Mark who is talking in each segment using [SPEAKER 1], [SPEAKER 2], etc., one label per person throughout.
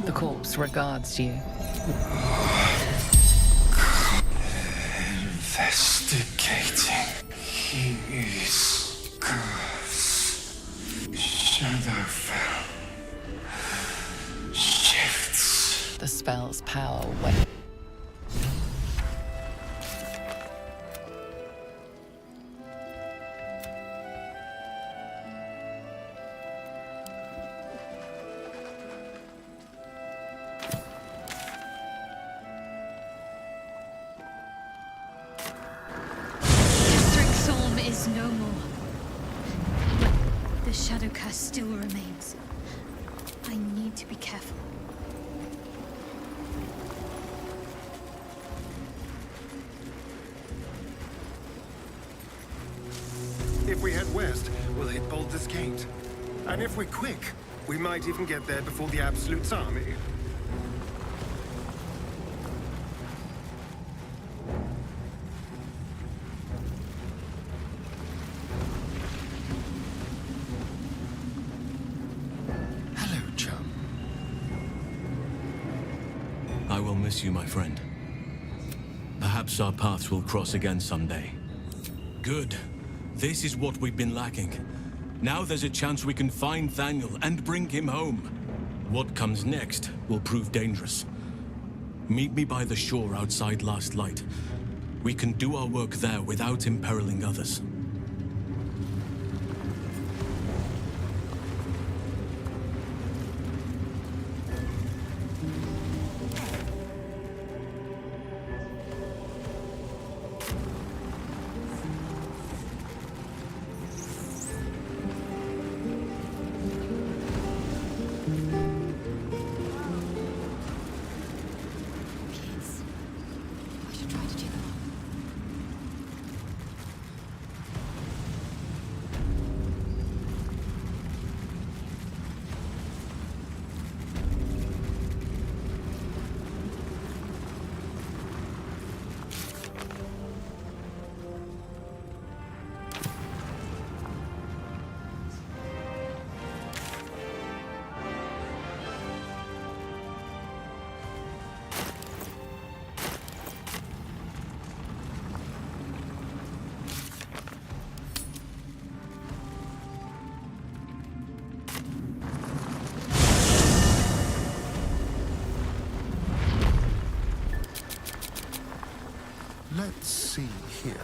[SPEAKER 1] The corpse regards you.
[SPEAKER 2] Investigating. He is cursed. Shadowfell shifts.
[SPEAKER 1] The spell's power wanes.
[SPEAKER 3] Is no more. The shadow curse still remains. I need to be careful.
[SPEAKER 4] If we head west, we'll hit Balder's And if we're quick, we might even get there before the Absolute's army.
[SPEAKER 5] I will miss you, my friend. Perhaps our paths will cross again someday. Good. This is what we've been lacking. Now there's a chance we can find Thaniel and bring him home. What comes next will prove dangerous. Meet me by the shore outside Last Light. We can do our work there without imperiling others.
[SPEAKER 4] Let's see here.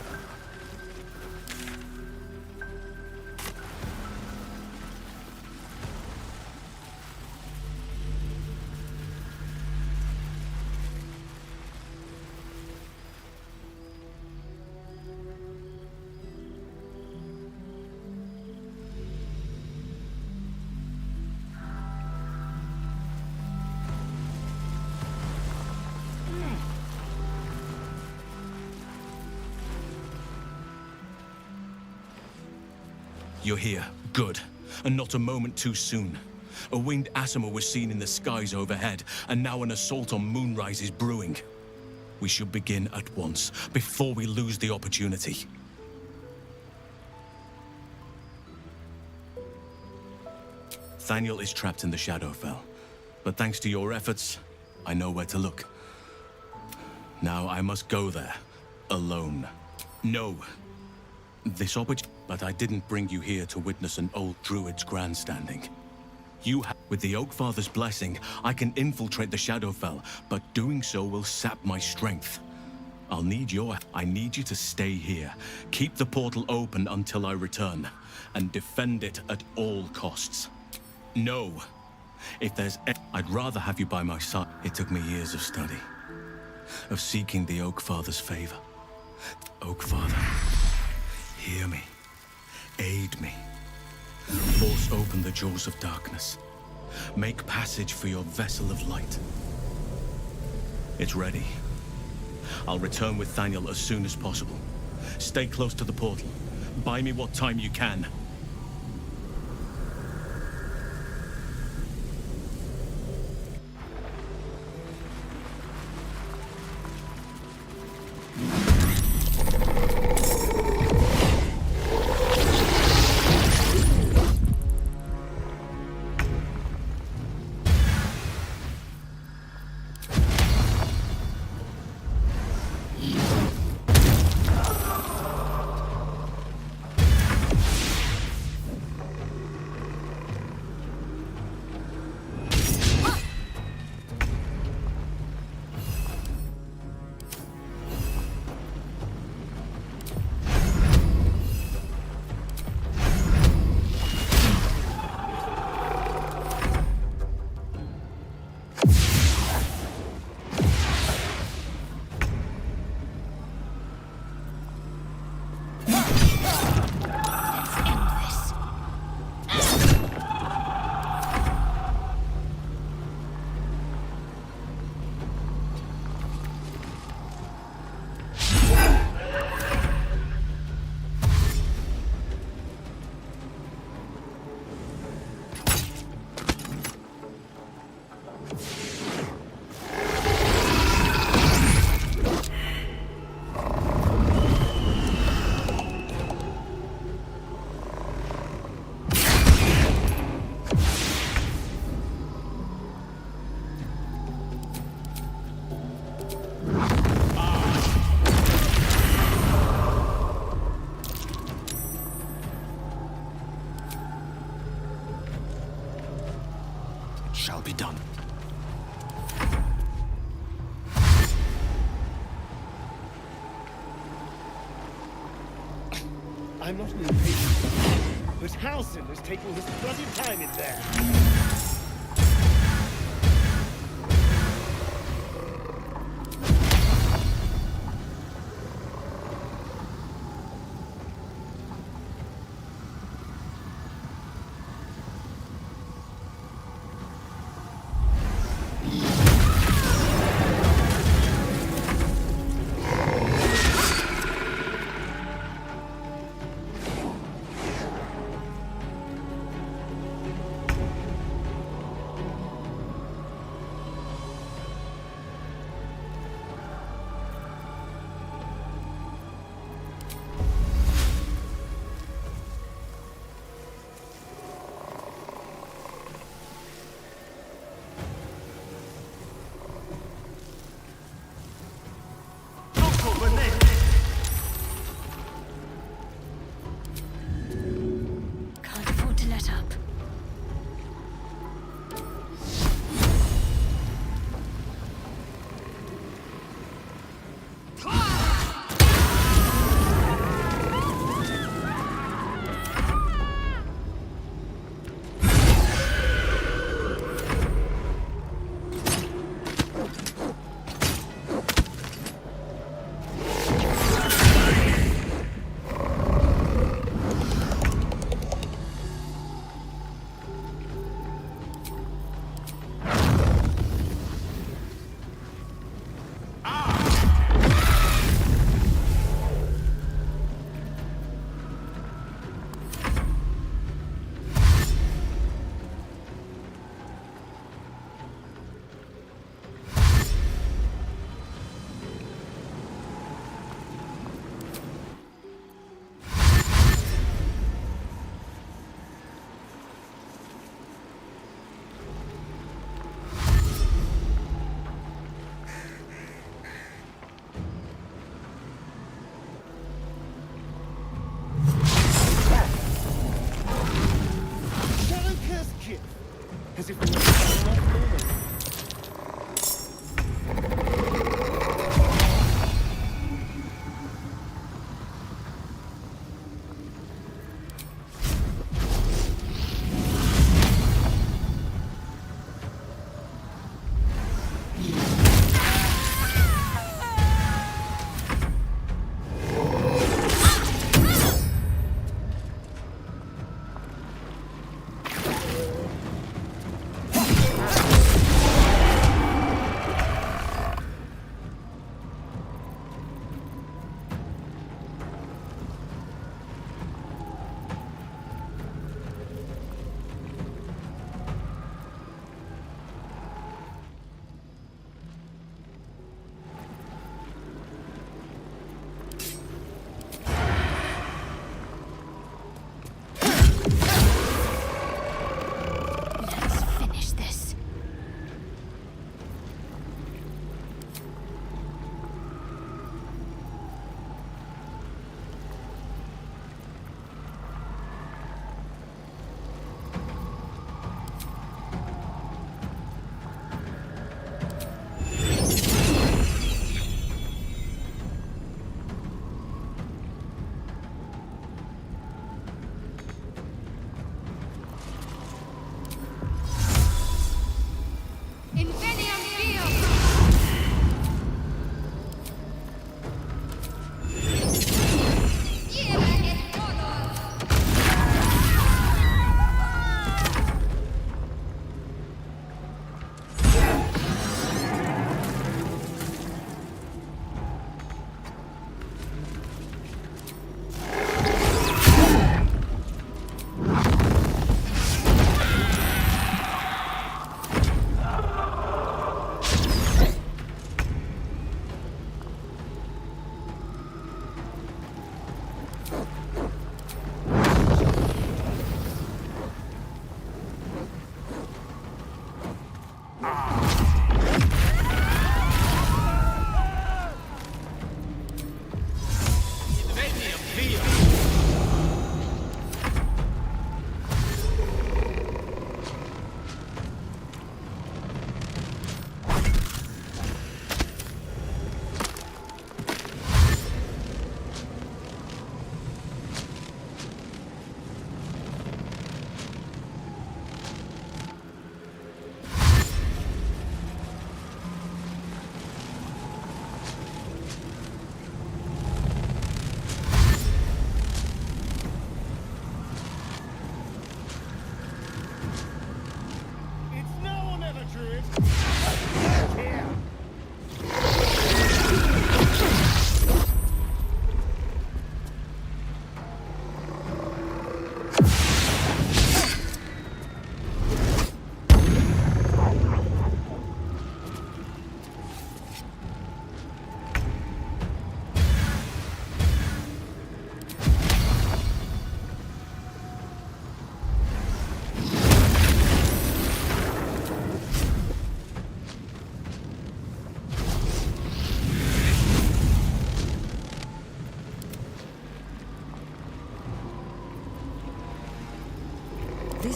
[SPEAKER 5] You're here. Good. And not a moment too soon. A winged Asimo was seen in the skies overhead, and now an assault on Moonrise is brewing. We should begin at once, before we lose the opportunity. Thaniel is trapped in the Shadowfell, but thanks to your efforts, I know where to look. Now I must go there, alone. No. This opportunity, but I didn't bring you here to witness an old druid's grandstanding. With the Oakfather's blessing, I can infiltrate the Shadowfell, but doing so will sap my strength. I need you to stay here. Keep the portal open until I return, and defend it at all costs. No. I'd rather have you by my side. It took me years of study, of seeking the Oakfather's favor. Oakfather, hear me. Aid me. Force open the jaws of darkness. Make passage for your vessel of light. It's ready. I'll return with Thaniel as soon as possible. Stay close to the portal. Buy me what time you can. shall be done.
[SPEAKER 6] I'm not an impatient, but Halcyon is taking his bloody time in there.
[SPEAKER 3] Can't afford to let up.
[SPEAKER 6] As if we were not normal.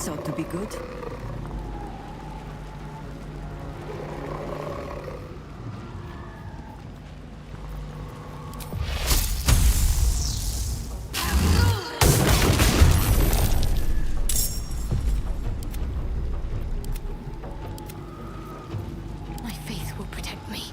[SPEAKER 7] This ought to be good.
[SPEAKER 3] My faith will protect me.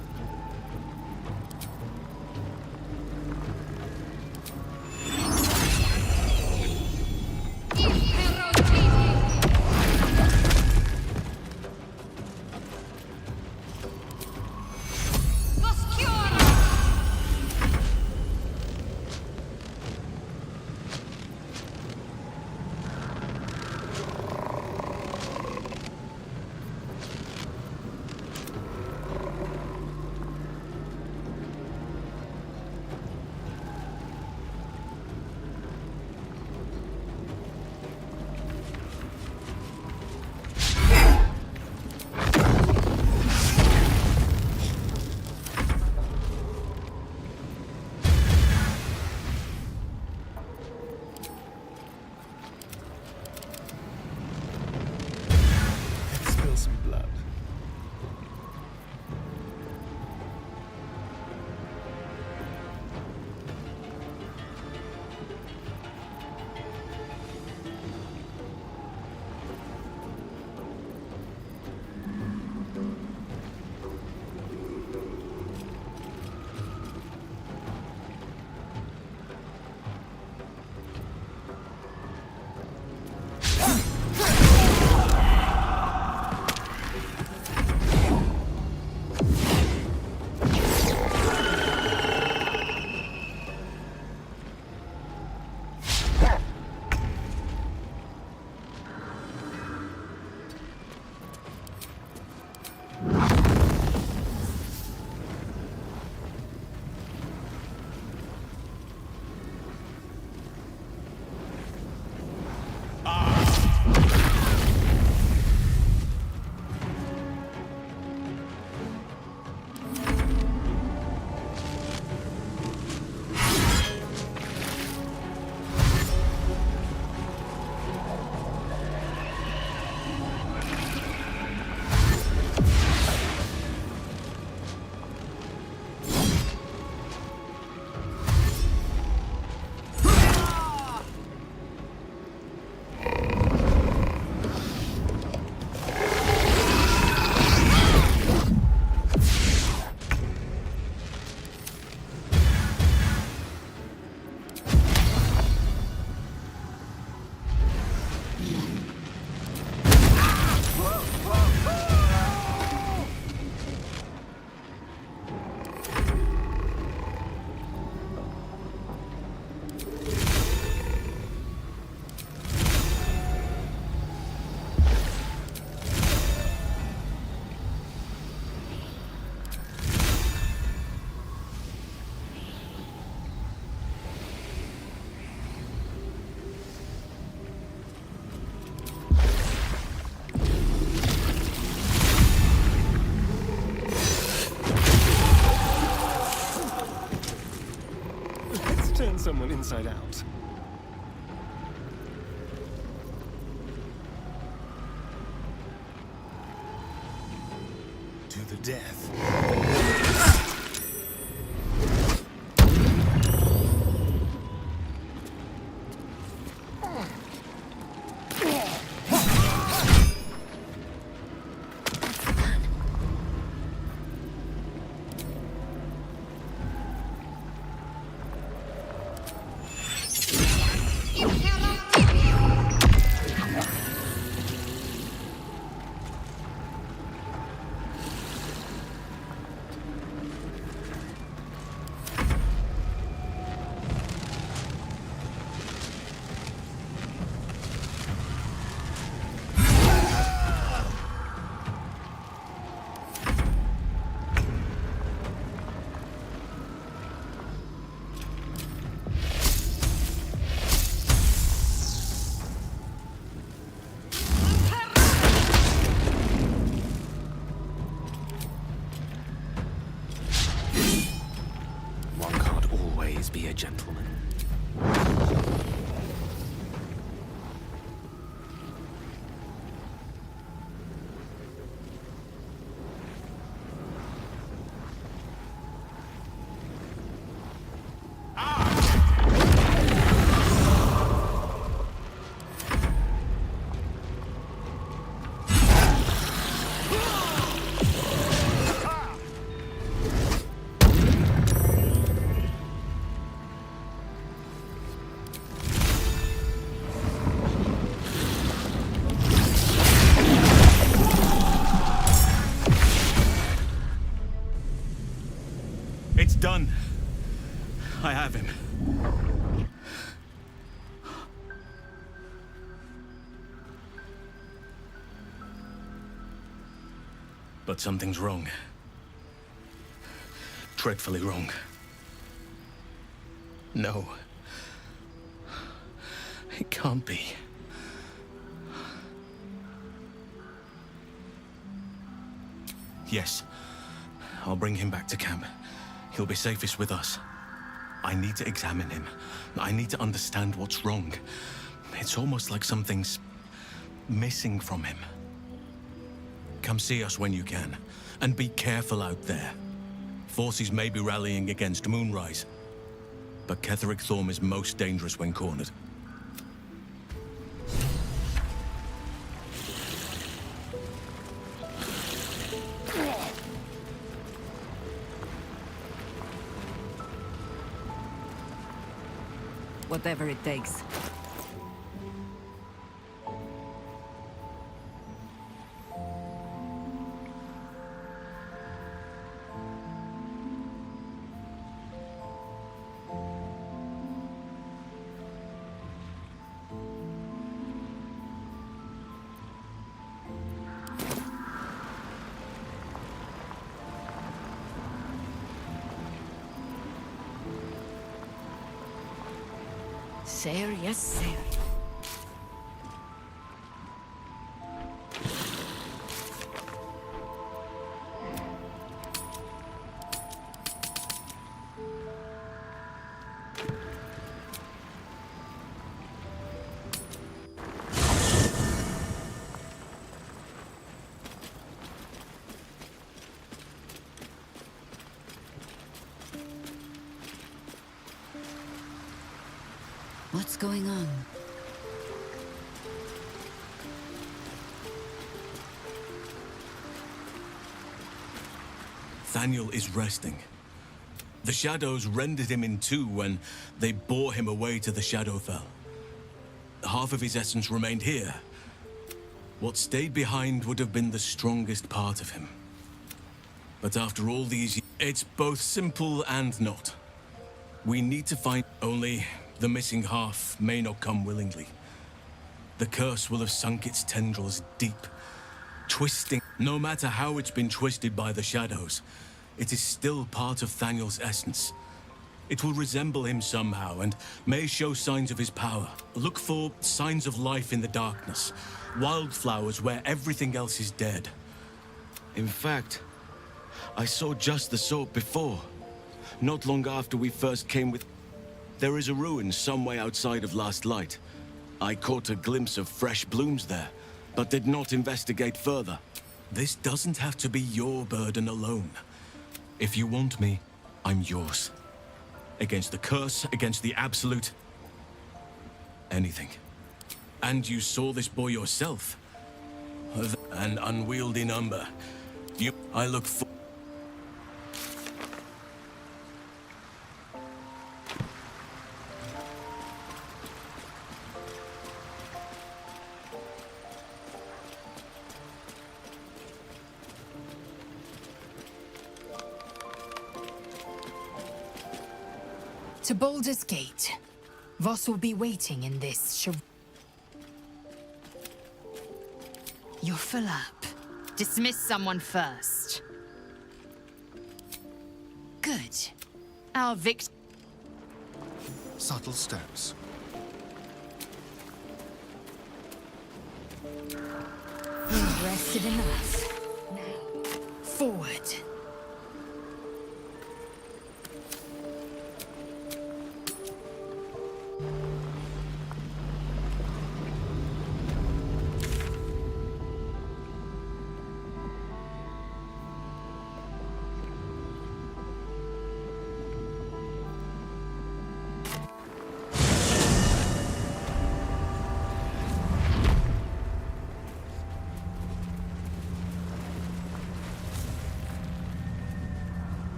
[SPEAKER 6] Let's spill some blood. Turn someone inside out. To the death.
[SPEAKER 5] It's done. I have him. But something's wrong. Dreadfully wrong. No. It can't be. Yes. I'll bring him back to camp. He'll be safest with us. I need to examine him. I need to understand what's wrong. It's almost like something's missing from him. Come see us when you can. And be careful out there. Forces may be rallying against Moonrise. But Ketheric Thorm is most dangerous when cornered.
[SPEAKER 7] Whatever it takes. Sir, yes, sir. What's going on?
[SPEAKER 5] Thaniel is resting. The shadows rendered him in two when they bore him away to the Shadowfell. Half of his essence remained here. What stayed behind would have been the strongest part of him. But after all these years, it's both simple and not. We need to find only the missing half may not come willingly. The curse will have sunk its tendrils deep, twisting. No matter how it's been twisted by the shadows, it is still part of Thaniel's essence. It will resemble him somehow and may show signs of his power. Look for signs of life in the darkness, wildflowers where everything else is dead.
[SPEAKER 8] In fact, I saw just the sort before. Not long after we first came with... There is a ruin some way outside of Last Light. I caught a glimpse of fresh blooms there, but did not investigate further.
[SPEAKER 5] This doesn't have to be your burden alone. If you want me, I'm yours. Against the curse, against the absolute... anything. And you saw this boy yourself. An unwieldy number. I look for...
[SPEAKER 9] To Baldur's Gate. Voss will be waiting in this You're full up. Dismiss someone first. Good. Our victim...
[SPEAKER 4] Subtle steps.
[SPEAKER 9] Rested enough. Now, forward.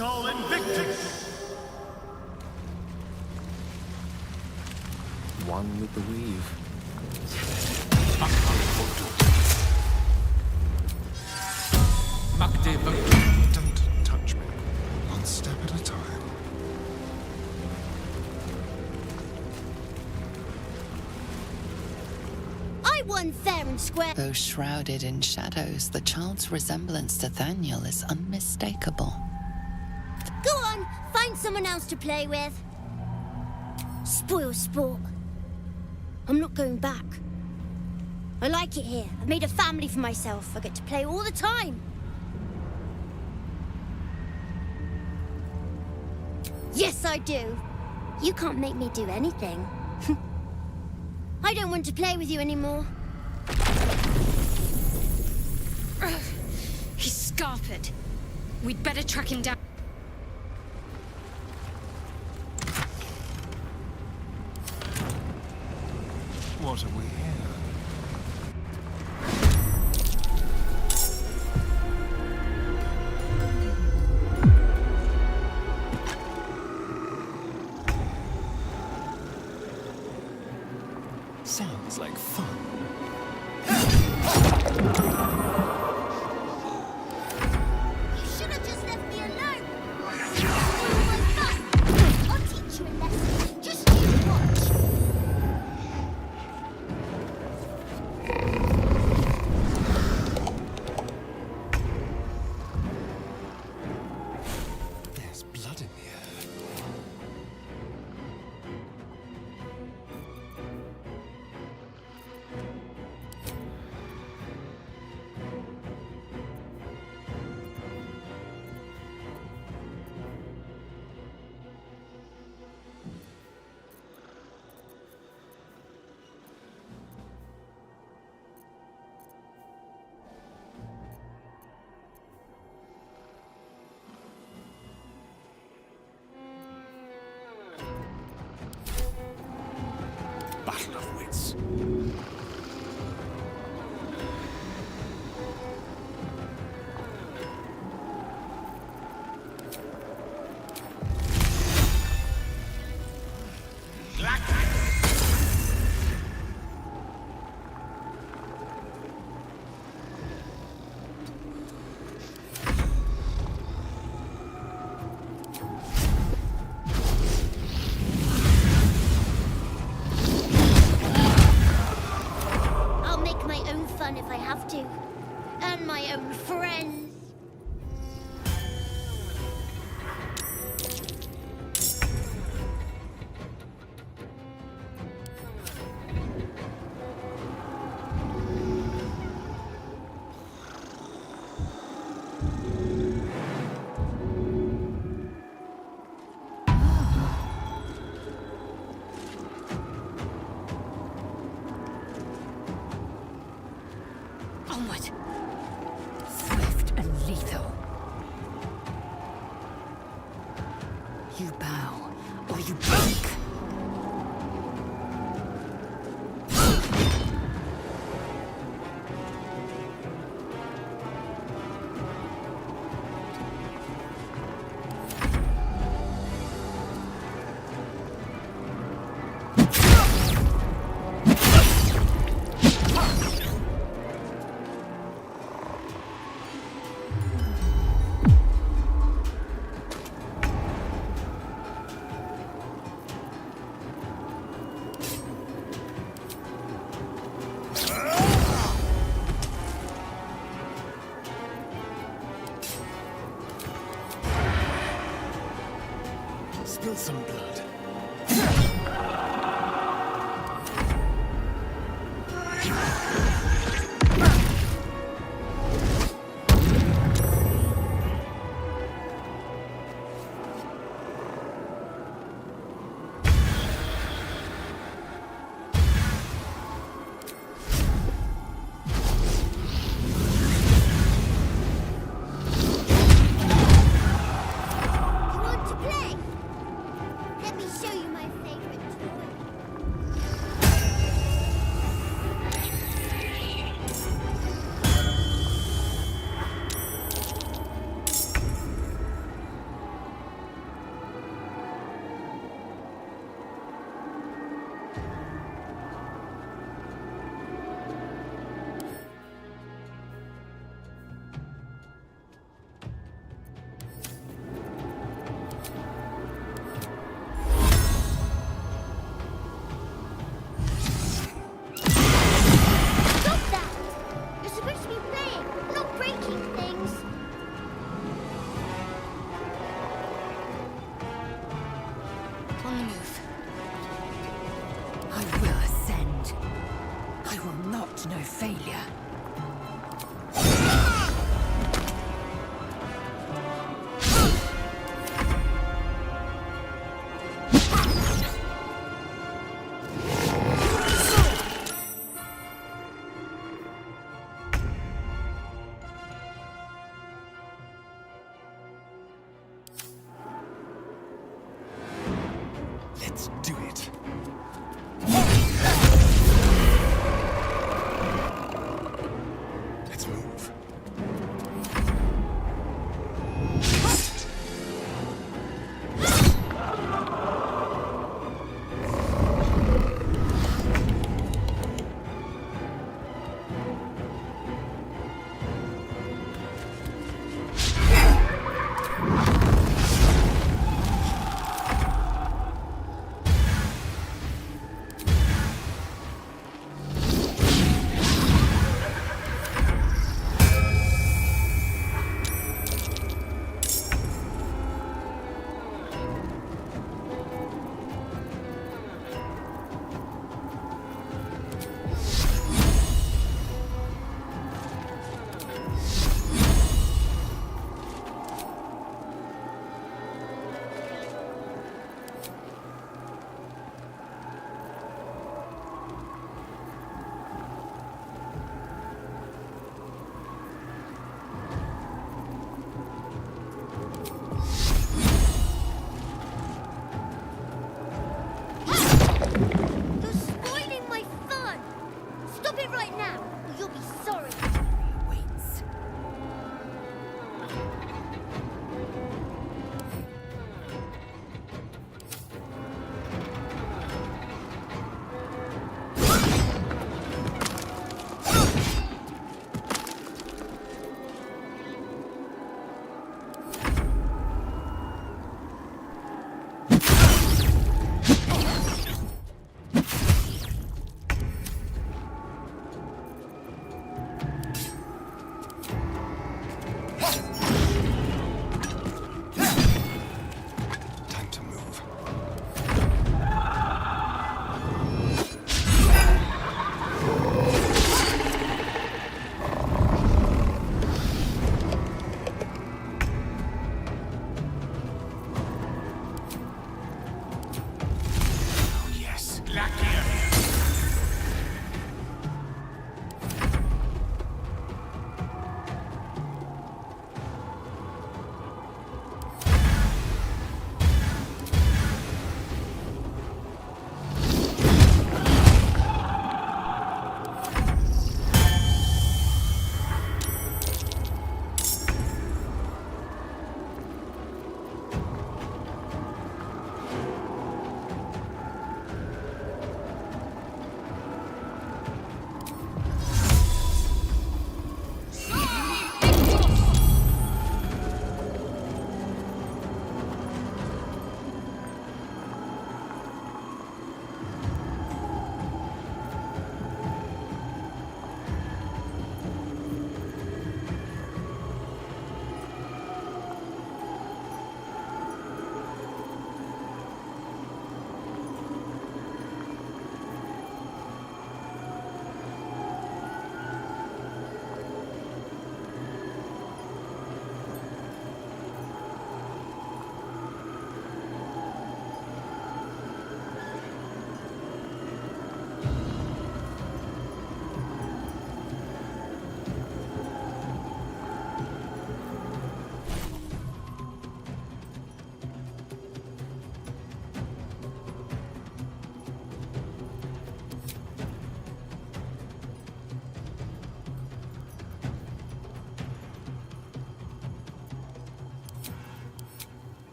[SPEAKER 6] Sol Invictus!
[SPEAKER 2] One with the weave. Don't touch me. One step at a time.
[SPEAKER 3] I won fair and square.
[SPEAKER 1] Though shrouded in shadows, the child's resemblance to Thaniel is unmistakable.
[SPEAKER 3] Go on, find someone else to play with. Spoil sport. I'm not going back. I like it here. I've made a family for myself. I get to play all the time. Yes, I do. You can't make me do anything. I don't want to play with you anymore.
[SPEAKER 10] He's scarpered. We'd better track him down.
[SPEAKER 2] What are we here? Sounds like fun.
[SPEAKER 3] You should have just left me alone. I'll teach you a lesson. Just you watch.
[SPEAKER 2] There's blood in the air. Battle of wits.
[SPEAKER 3] I'll make my own fun if I have to. And my own friends.
[SPEAKER 9] Onward. Swift and lethal. You bow, or you break.
[SPEAKER 2] Spill some blood.
[SPEAKER 3] You want to play? Let me show you my favorite.
[SPEAKER 9] failure.
[SPEAKER 2] Let's do it. Let's move.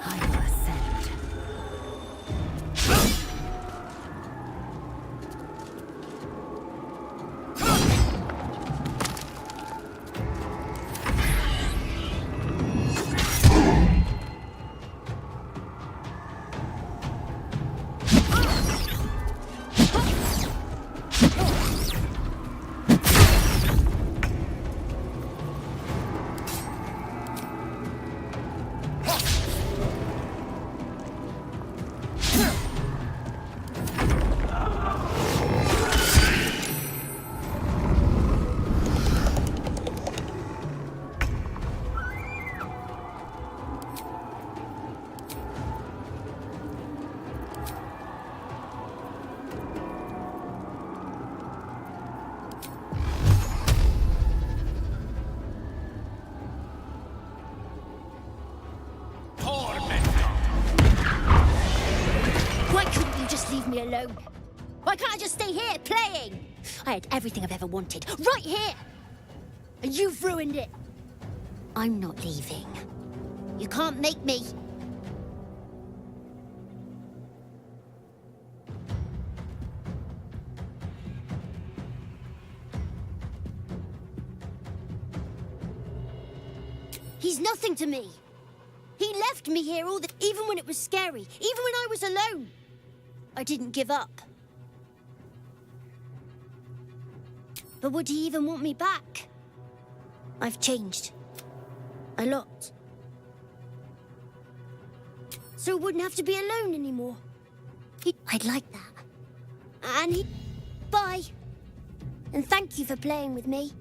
[SPEAKER 7] I will ascend.
[SPEAKER 3] Why couldn't you just leave me alone? Why can't I just stay here, playing? I had everything I've ever wanted, right here! And you've ruined it. I'm not leaving. You can't make me. He's nothing to me. He left me here even when it was scary, even when I was alone. I didn't give up. But would he even want me back? I've changed. A lot. So I wouldn't have to be alone anymore. I'd like that. And he... Bye. And thank you for playing with me.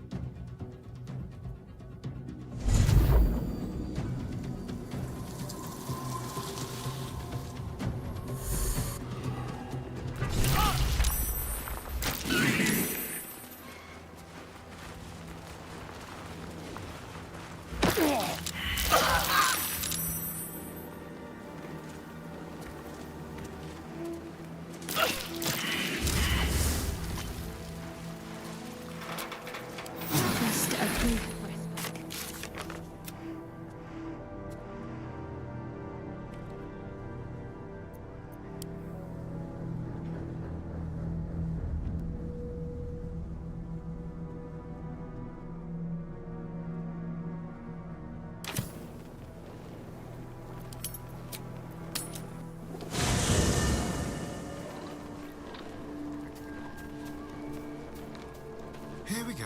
[SPEAKER 2] Here we go.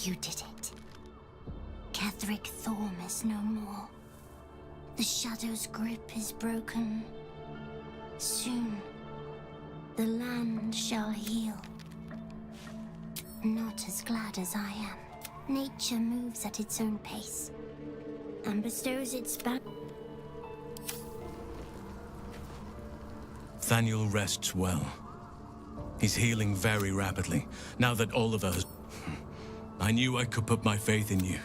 [SPEAKER 3] You did it. Ketheric Thorm is no more. The Shadow's grip is broken. Soon, the land shall heal. Not as glad as I am. Nature moves at its own pace and bestows its back.
[SPEAKER 5] Thaniel rests well. He's healing very rapidly, now that Oliver has... I knew I could put my faith in you.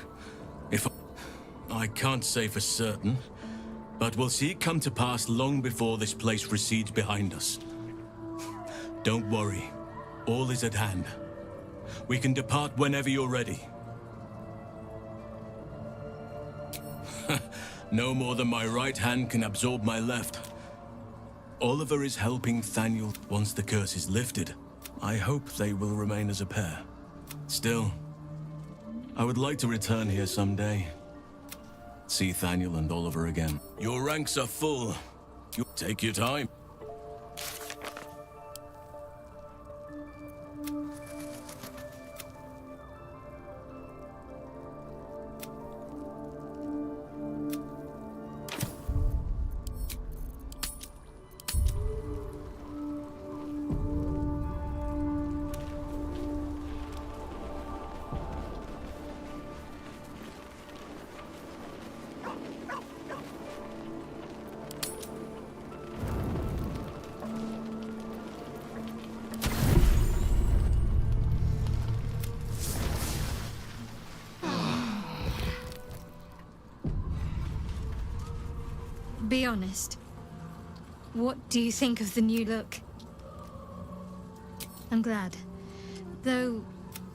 [SPEAKER 5] I can't say for certain, but we'll see it come to pass long before this place recedes behind us. Don't worry. All is at hand. We can depart whenever you're ready. No more than my right hand can absorb my left. Oliver is helping Thaniel once the curse is lifted. I hope they will remain as a pair. Still, I would like to return here someday. See Thaniel and Oliver again. Your ranks are full. You take your time.
[SPEAKER 10] Be honest. What do you think of the new look? I'm glad. Though,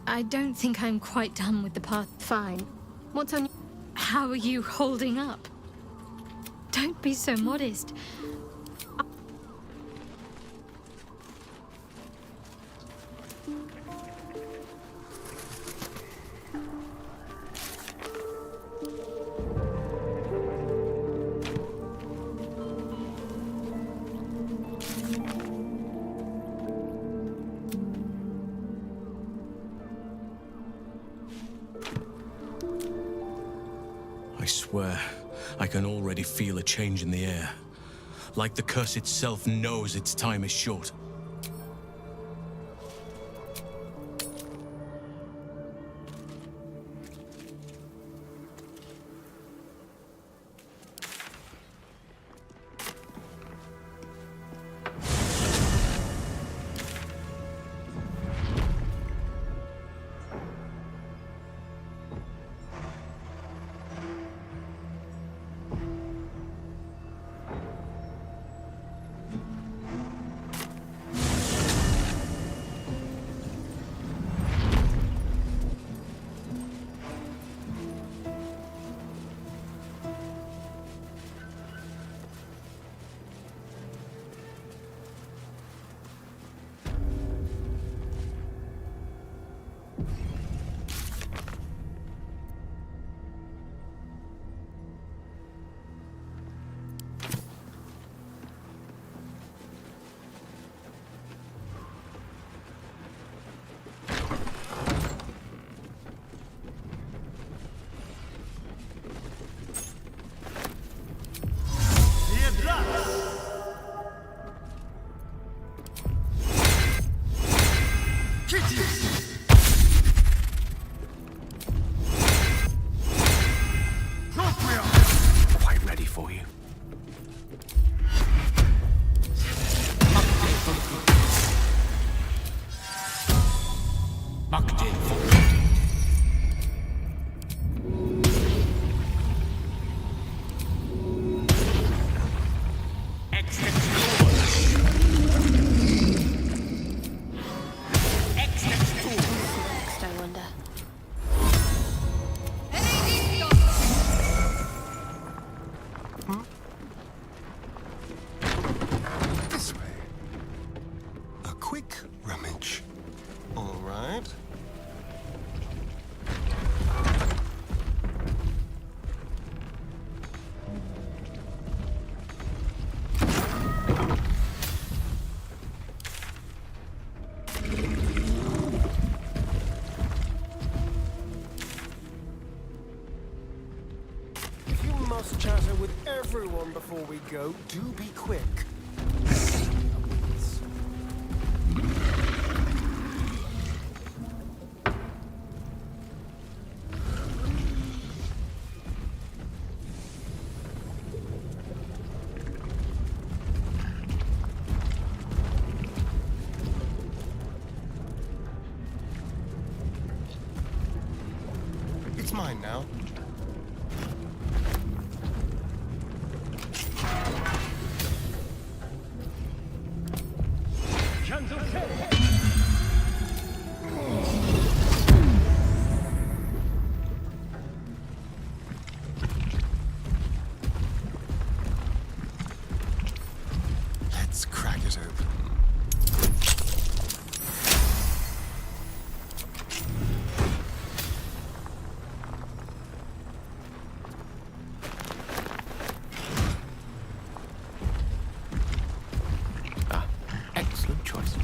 [SPEAKER 10] I don't think I'm quite done with the path.
[SPEAKER 3] Fine.
[SPEAKER 10] What's on? How are you holding up? Don't be so modest.
[SPEAKER 5] I swear, I can already feel a change in the air. Like the curse itself knows its time is short.
[SPEAKER 2] Quite ready for you.
[SPEAKER 3] Next, I wonder.
[SPEAKER 4] This way. A quick rummage. All right. If you must chatter with everyone before we go, do be quick. It's mine now. Let's crack it open.
[SPEAKER 2] Excellent choice.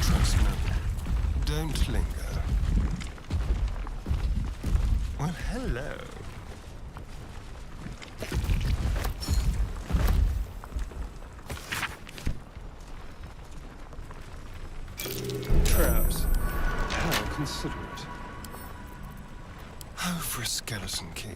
[SPEAKER 4] Trust me. Don't linger. Well, hello. Traps. How considerate. Oh, for a skeleton key.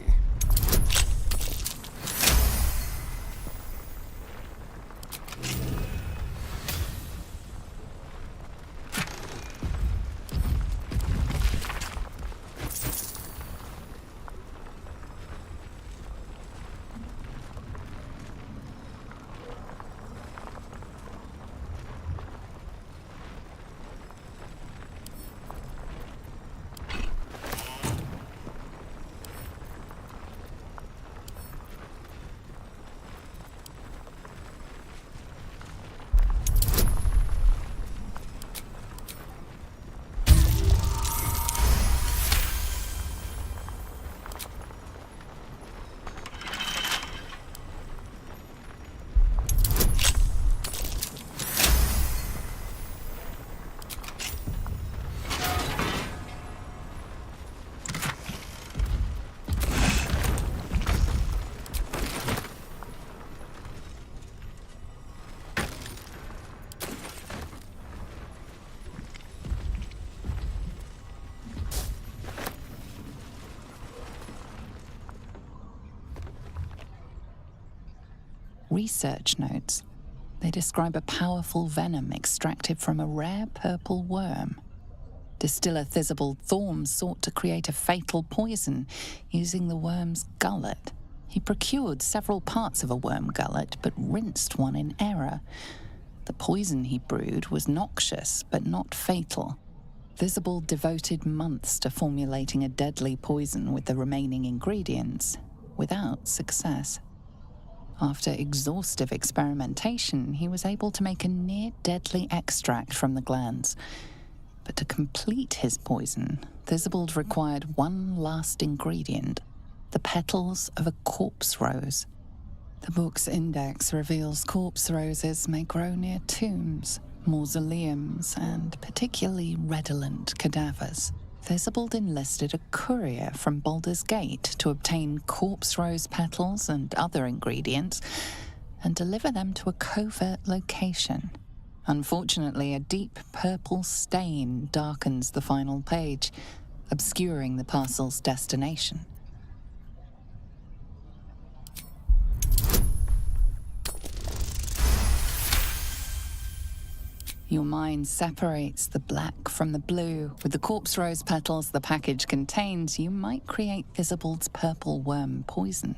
[SPEAKER 1] research notes. They describe a powerful venom extracted from a rare purple worm. Distiller Thisbald Thorm sought to create a fatal poison using the worm's gullet. He procured several parts of a worm gullet, but rinsed one in error. The poison he brewed was noxious, but not fatal. Thisbald devoted months to formulating a deadly poison with the remaining ingredients, without success. After exhaustive experimentation, he was able to make a near-deadly extract from the glands. But to complete his poison, Thisbald required one last ingredient, the petals of a corpse rose. The book's index reveals corpse roses may grow near tombs, mausoleums, and particularly redolent cadavers. Thisbald enlisted a courier from Baldur's Gate to obtain corpse rose petals and other ingredients and deliver them to a covert location. Unfortunately, a deep purple stain darkens the final page, obscuring the parcel's destination. Your mind separates the black from the blue. With the corpse rose petals the package contains, you might create Thisbald's purple worm poison.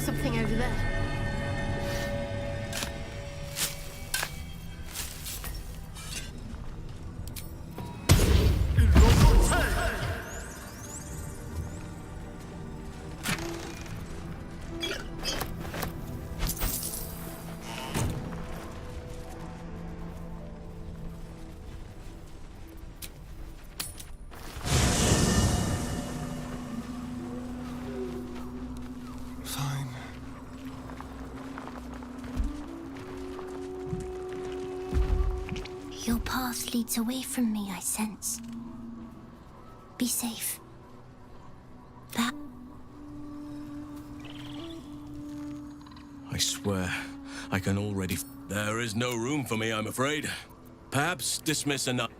[SPEAKER 3] Something over there.
[SPEAKER 4] Fine.
[SPEAKER 3] Your path leads away from me, I sense. Be safe. That...
[SPEAKER 8] I swear, I can already... There is no room for me, I'm afraid. Perhaps dismiss enough.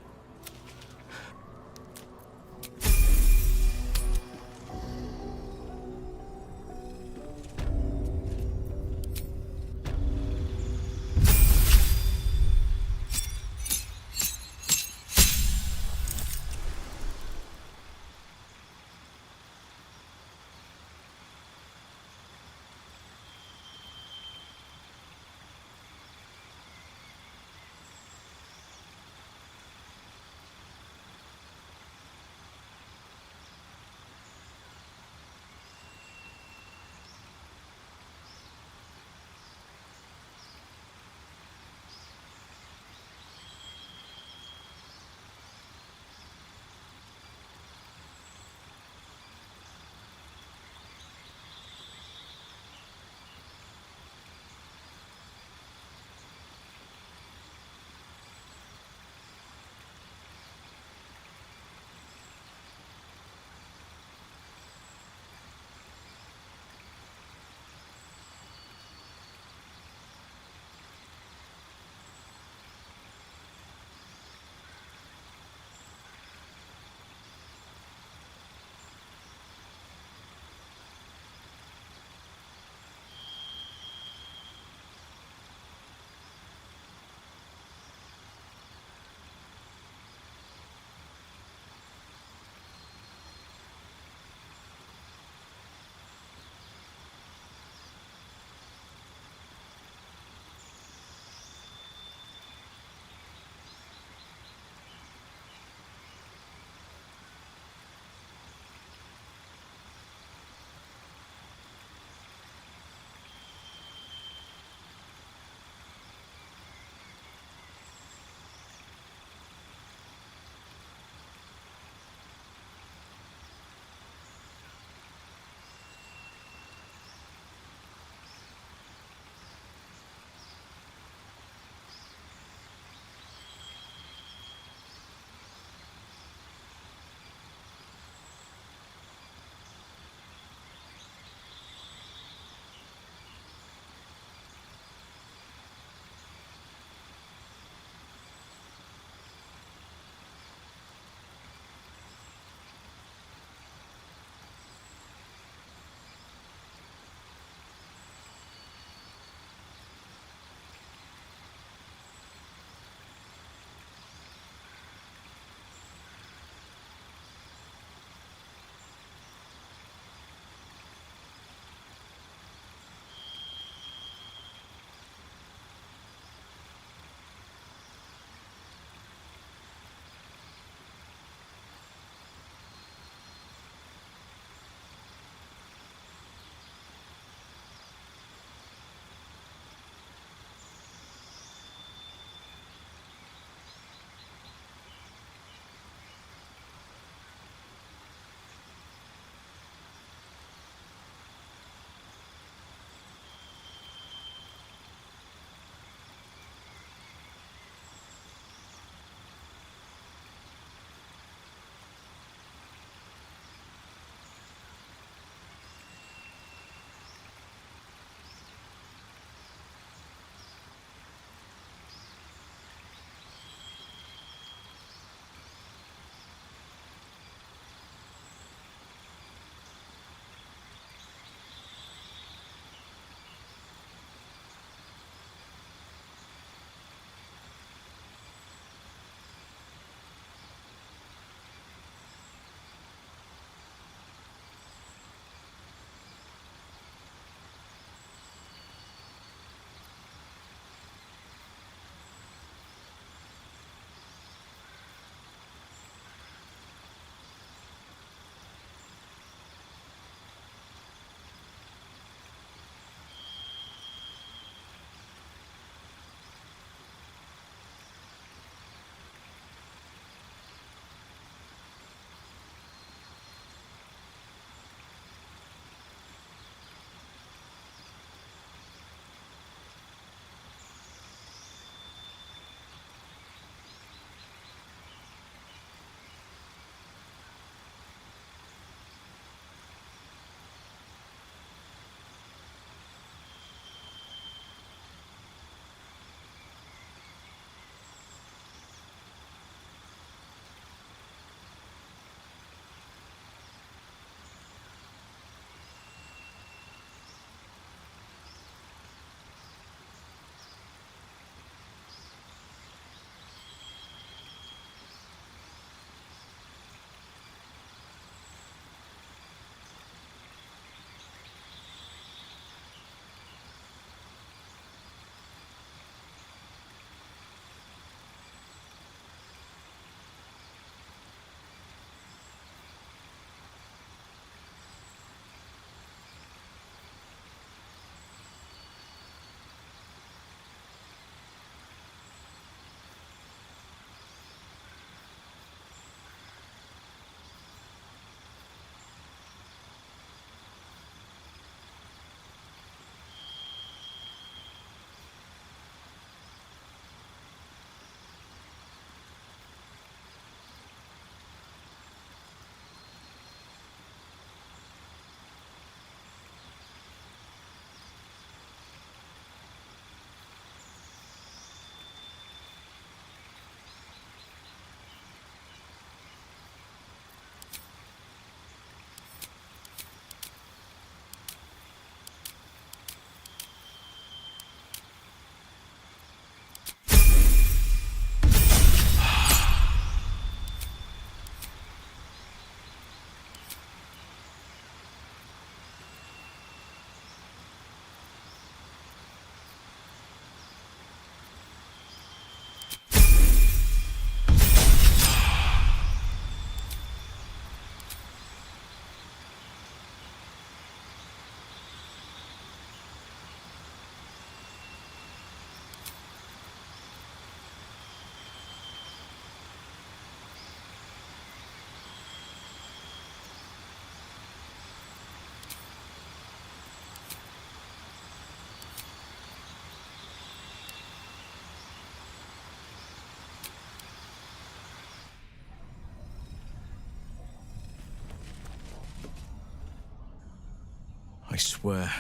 [SPEAKER 5] I swear,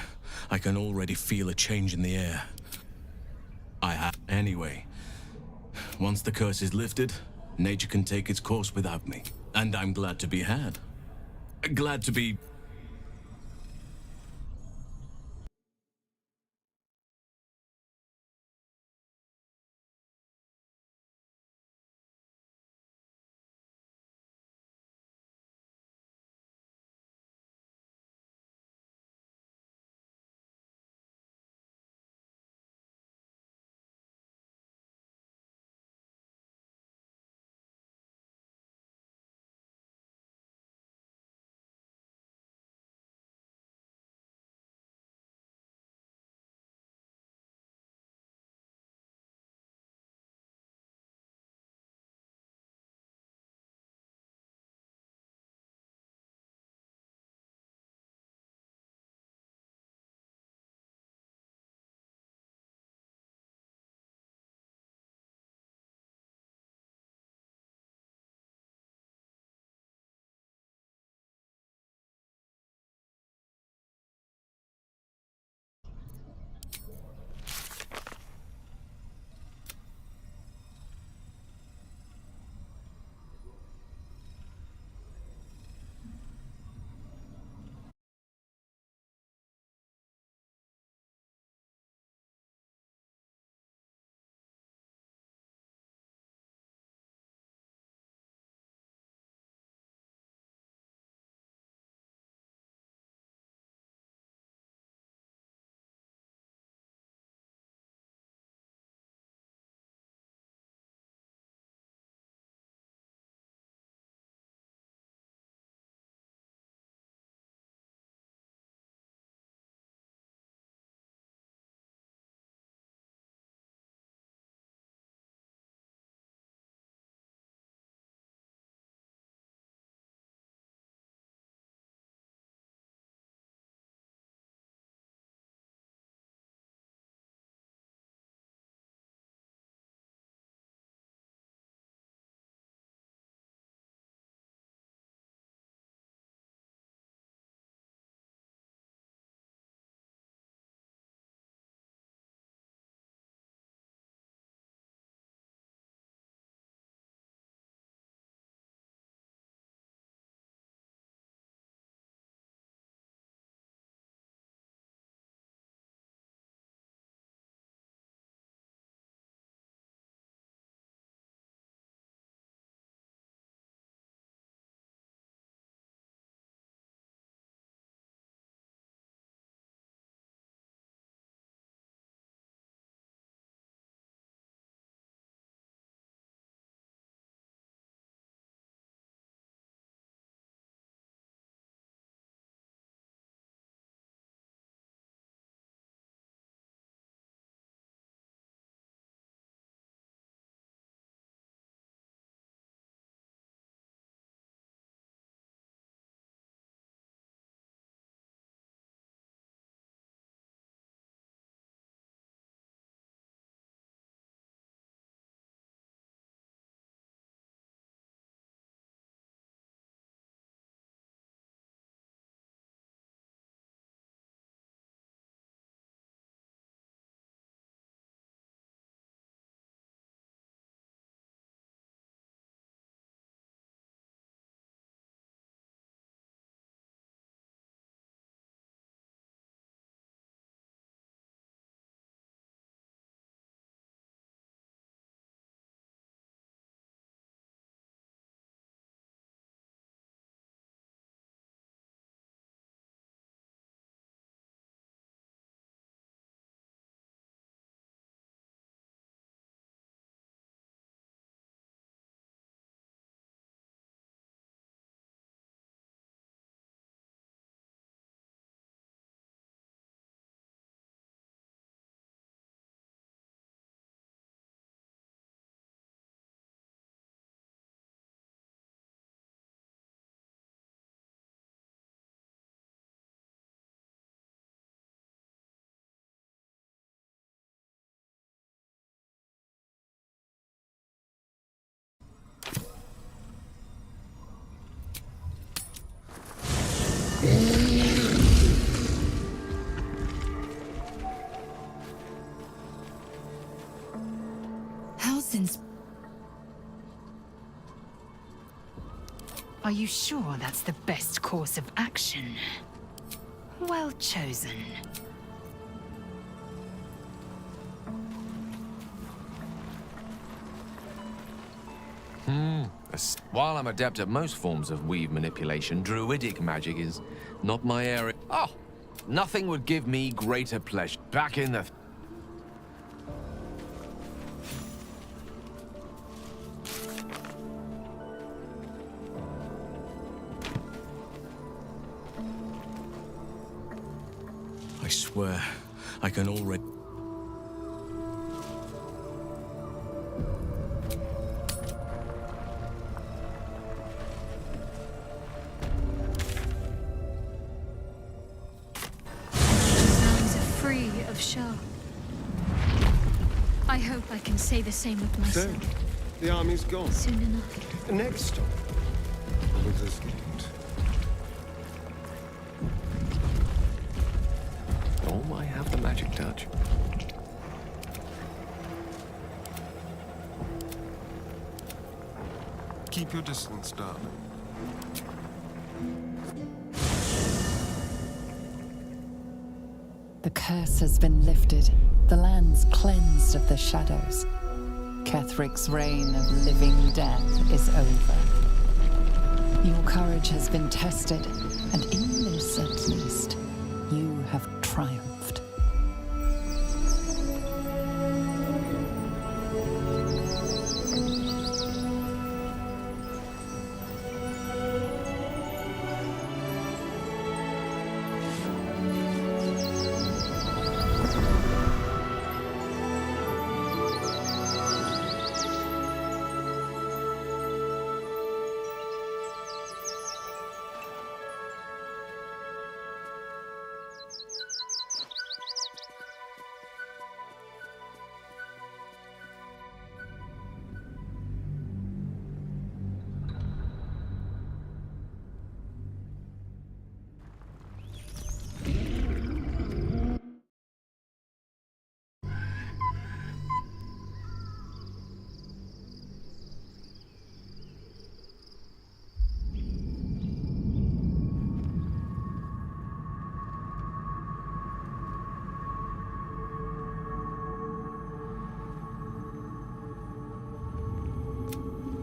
[SPEAKER 5] I can already feel a change in the air. Anyway, once the curse is lifted, nature can take its course without me. And I'm glad to be had. Glad to be
[SPEAKER 9] Are you sure that's the best course of action? Well chosen.
[SPEAKER 11] While I'm adept at most forms of weave manipulation, druidic magic is not my area. Oh, nothing would give me greater pleasure. Back in the...
[SPEAKER 5] I swear, I can already...
[SPEAKER 10] Hands are free of sharp. I hope I can say the same of
[SPEAKER 4] So,
[SPEAKER 10] myself
[SPEAKER 4] the army's gone.
[SPEAKER 10] soon enough.
[SPEAKER 4] Next stop, Balthasgate.
[SPEAKER 11] Oh, I have the magic touch.
[SPEAKER 2] Keep your distance, darling.
[SPEAKER 1] The curse has been lifted, the land's cleansed of the shadows. Kethric's reign of living death is over. Your courage has been tested, and in this at least, you have triumphed.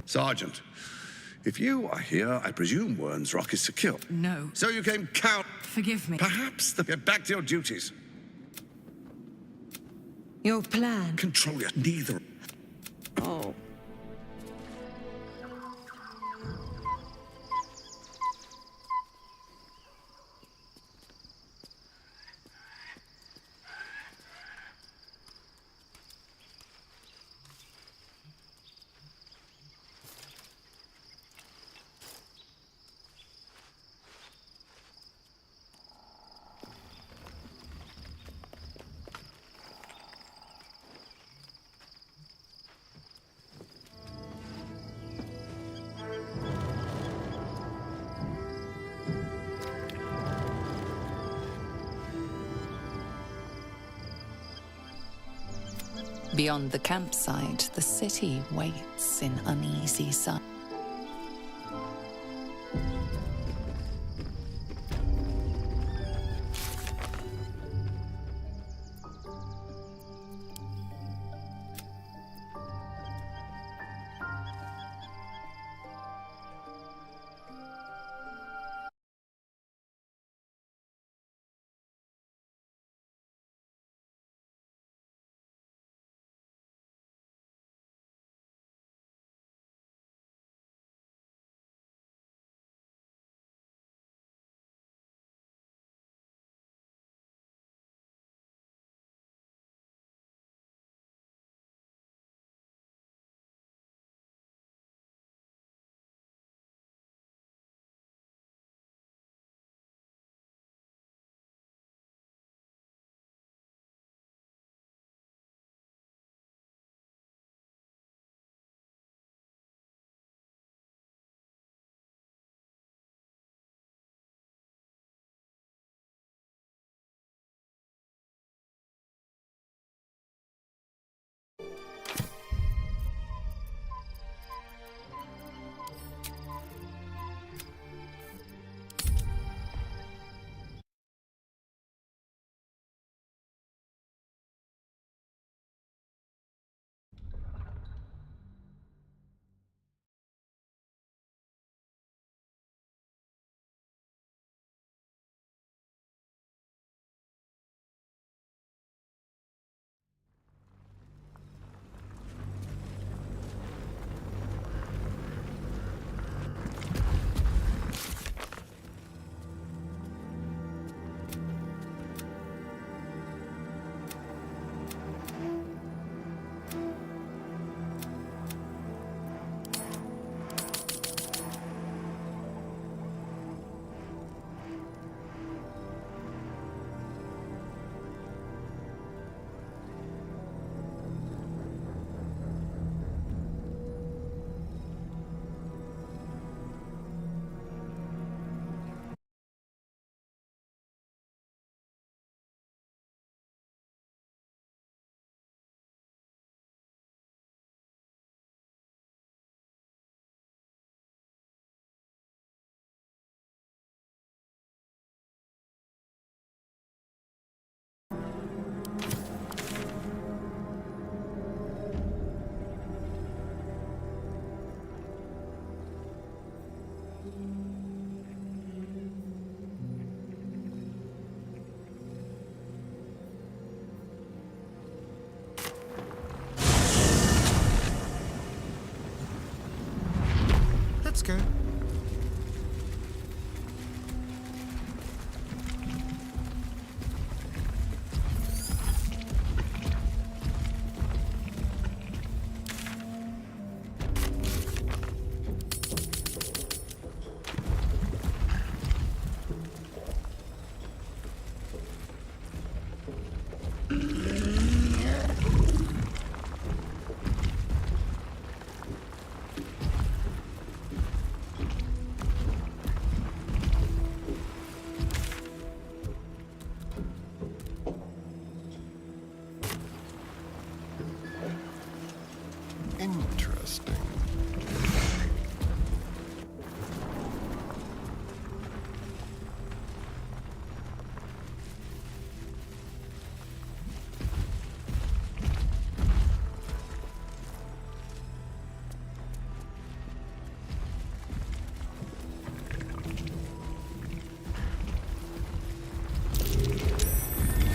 [SPEAKER 12] Sergeant, if you are here, I presume Wern's Rock is secure.
[SPEAKER 7] No.
[SPEAKER 12] So you came count.
[SPEAKER 7] Forgive me.
[SPEAKER 12] Perhaps get back to your duties.
[SPEAKER 7] Your plan.
[SPEAKER 12] Control your neither.
[SPEAKER 7] Oh.
[SPEAKER 1] Beyond the campsite, the city waits in uneasy silence.
[SPEAKER 2] Let's go. Interesting.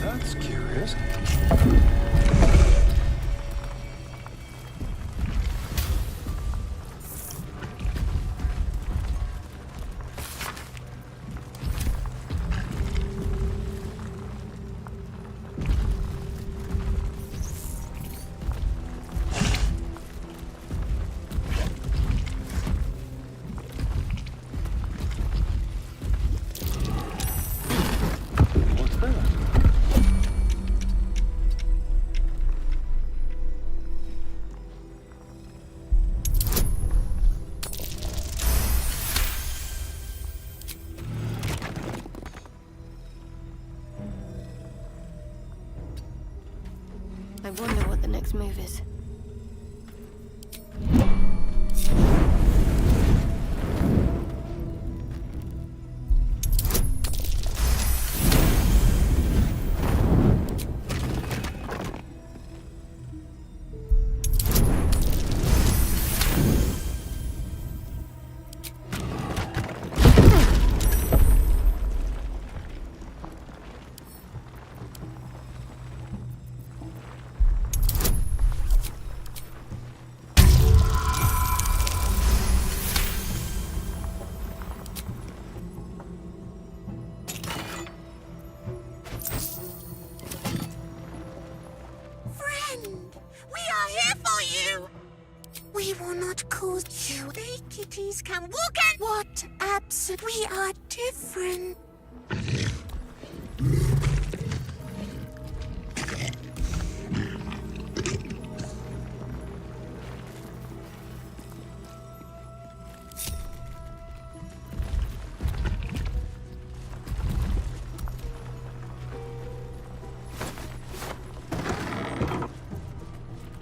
[SPEAKER 2] That's curious. What's that?
[SPEAKER 3] I wonder what the next move is.
[SPEAKER 13] We will not cause you. They kitties can walk and what? Absent. We are different.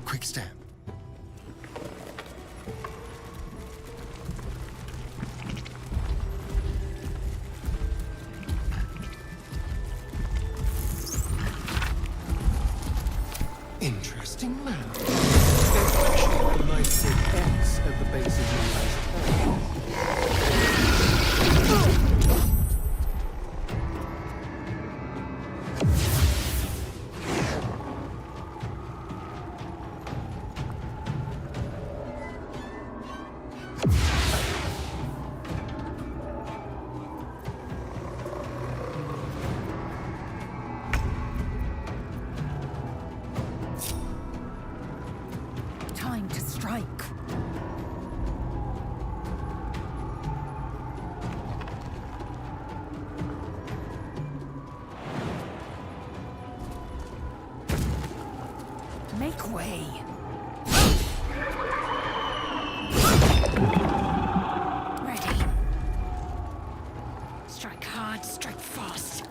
[SPEAKER 2] Quick step. Interesting map. There's actually a nice big X at the base of your last
[SPEAKER 9] Time to strike. Make way. Ready. Strike hard, strike fast.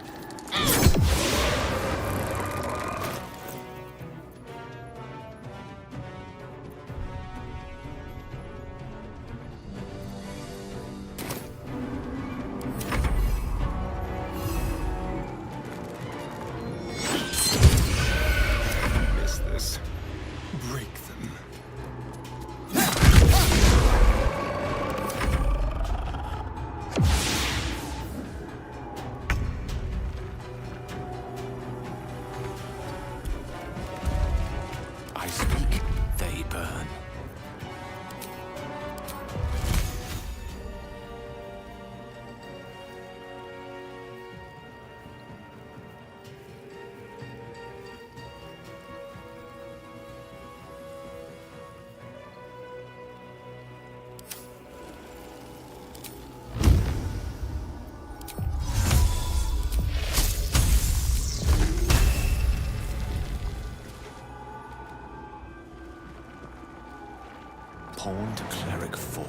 [SPEAKER 6] Horned Cleric 4.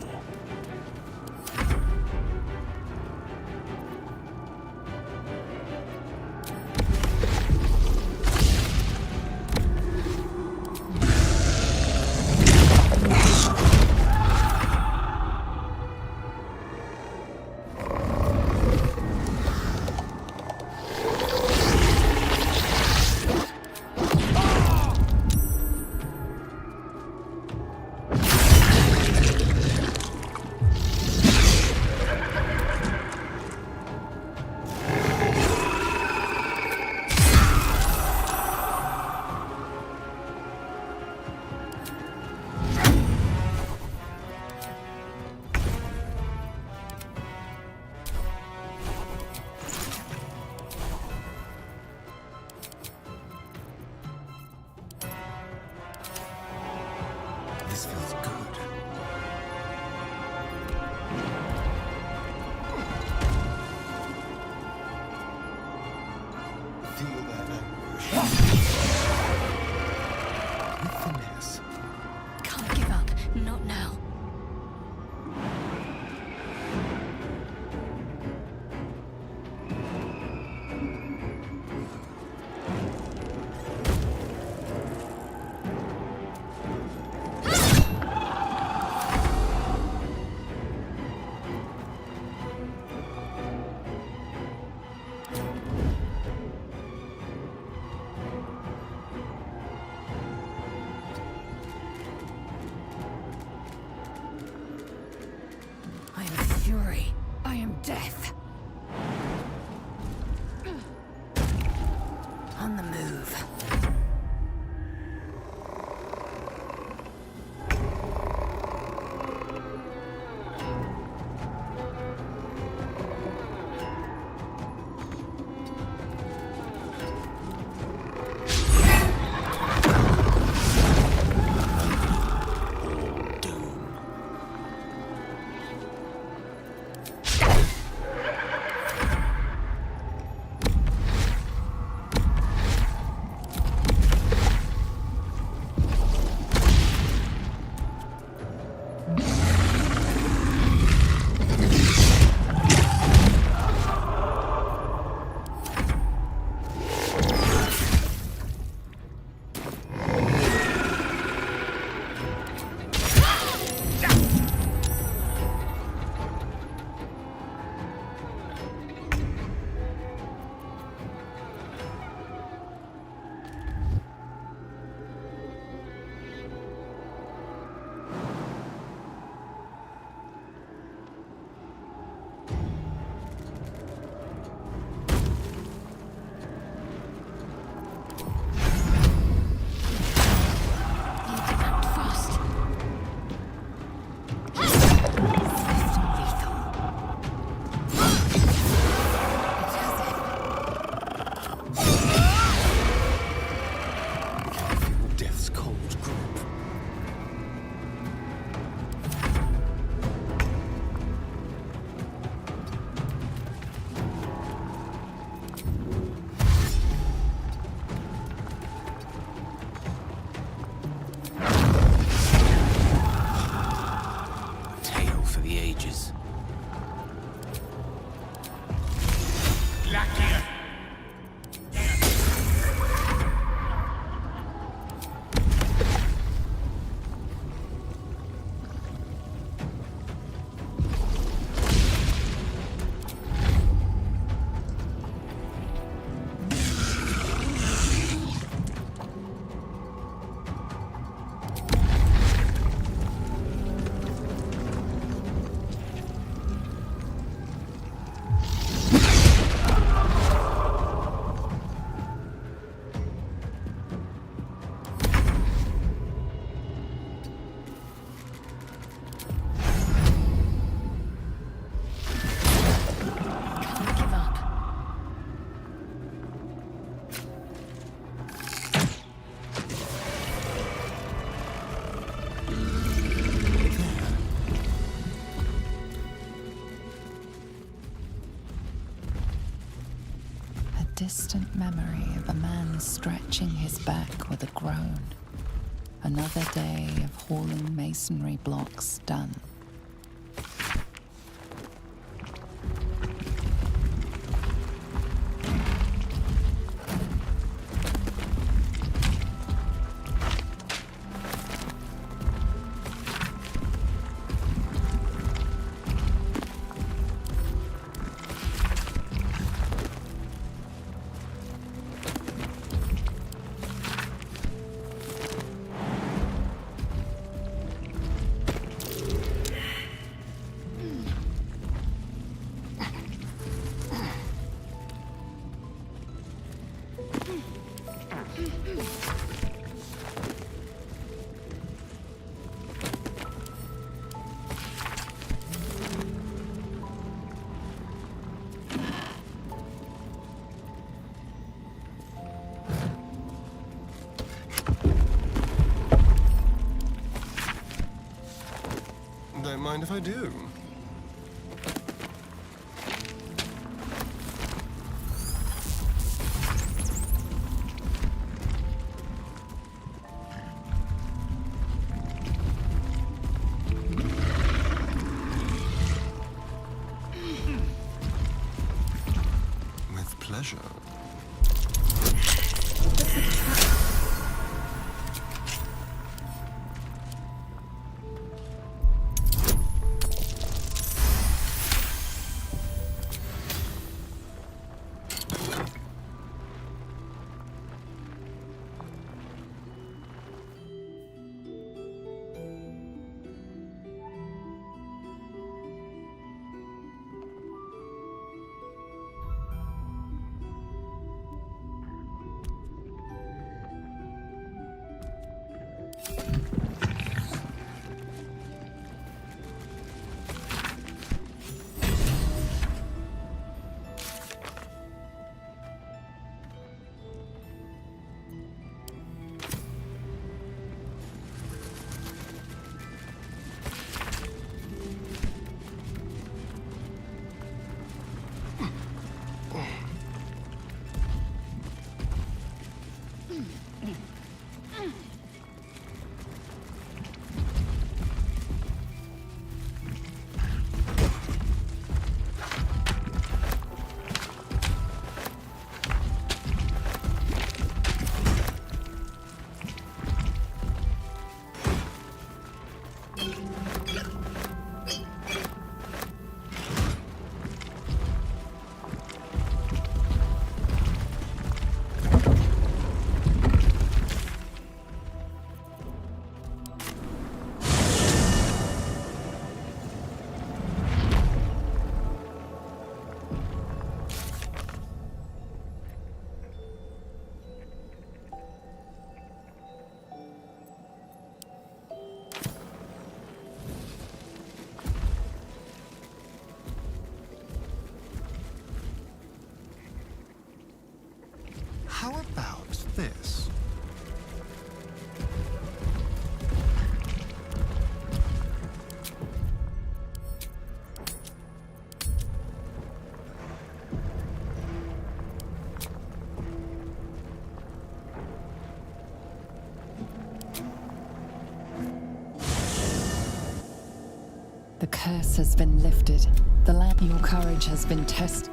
[SPEAKER 6] This feels good. Feel that anguish. With finesse.
[SPEAKER 10] Can't give up. Not now.
[SPEAKER 9] I am fury. I am death. On the move.
[SPEAKER 2] Death's cold grip.
[SPEAKER 6] A tale for the ages.
[SPEAKER 1] Distant memory of a man stretching his back with a groan. Another day of hauling masonry blocks done.
[SPEAKER 4] Don't mind if I do. With pleasure. How about this?
[SPEAKER 1] The curse has been lifted. Your courage has been tested.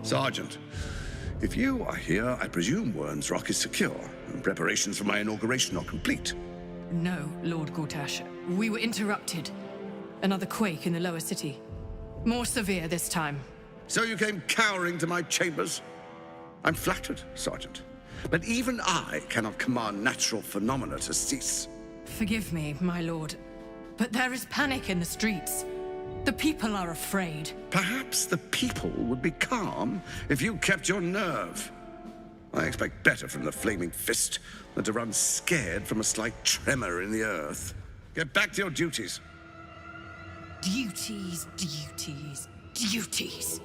[SPEAKER 12] Sergeant, if you are here, I presume Wern's Rock is secure, and preparations for my inauguration are complete.
[SPEAKER 9] No, Lord Gortash. We were interrupted. Another quake in the lower city. More severe this time.
[SPEAKER 12] So you came cowering to my chambers? I'm flattered, Sergeant. But even I cannot command natural phenomena to cease.
[SPEAKER 9] Forgive me, my lord, but there is panic in the streets. The people are afraid.
[SPEAKER 12] Perhaps the people would be calm if you kept your nerve. I expect better from the Flaming Fist than to run scared from a slight tremor in the earth. Get back to your duties.
[SPEAKER 9] Duties, duties, duties.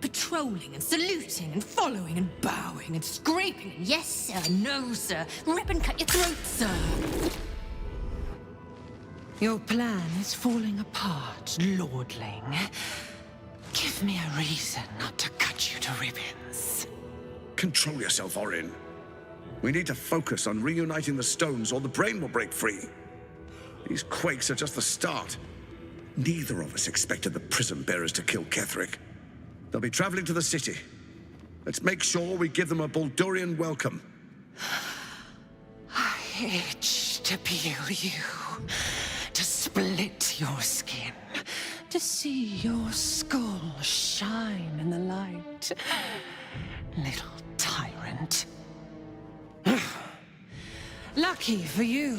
[SPEAKER 9] Patrolling and saluting and following and bowing and scraping. Yes, sir. No, sir. Rip and cut your throat, sir.
[SPEAKER 7] Your plan is falling apart, lordling. Give me a reason not to cut you to ribbons.
[SPEAKER 12] Control yourself, Orin. We need to focus on reuniting the stones or the brain will break free. These quakes are just the start. Neither of us expected the prison bearers to kill Ketherick. They'll be traveling to the city. Let's make sure we give them a Baldurian welcome.
[SPEAKER 7] I itch to peel you, to split your skin, to see your skull shine in the light. Little tyrant. Lucky for you,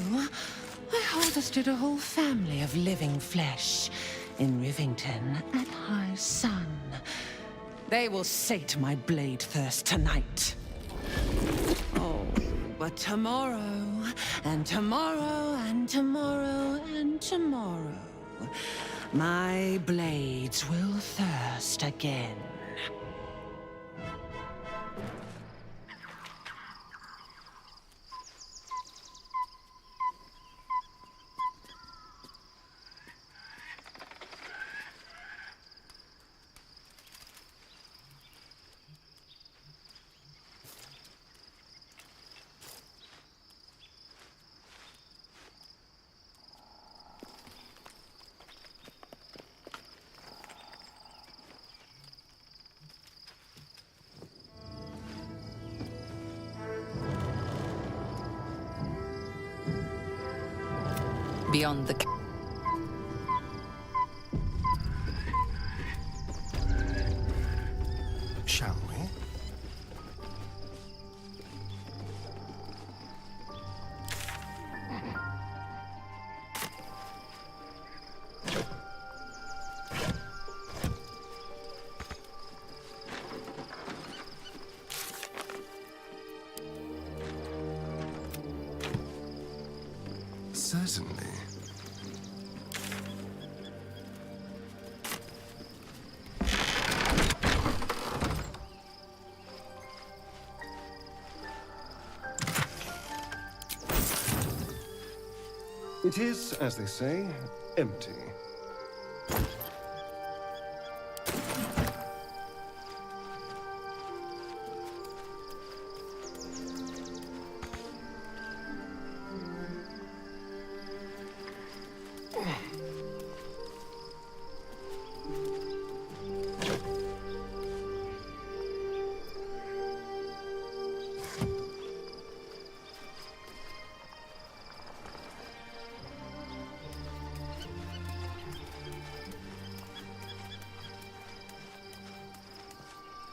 [SPEAKER 7] I harvested a whole family of living flesh in Rivington at high sun. They will sate my blade thirst tonight. Oh, but tomorrow, and tomorrow, and tomorrow, and tomorrow, my blades will thirst again.
[SPEAKER 1] Beyond the...
[SPEAKER 2] Shall we? Certainly. It is, as they say, empty.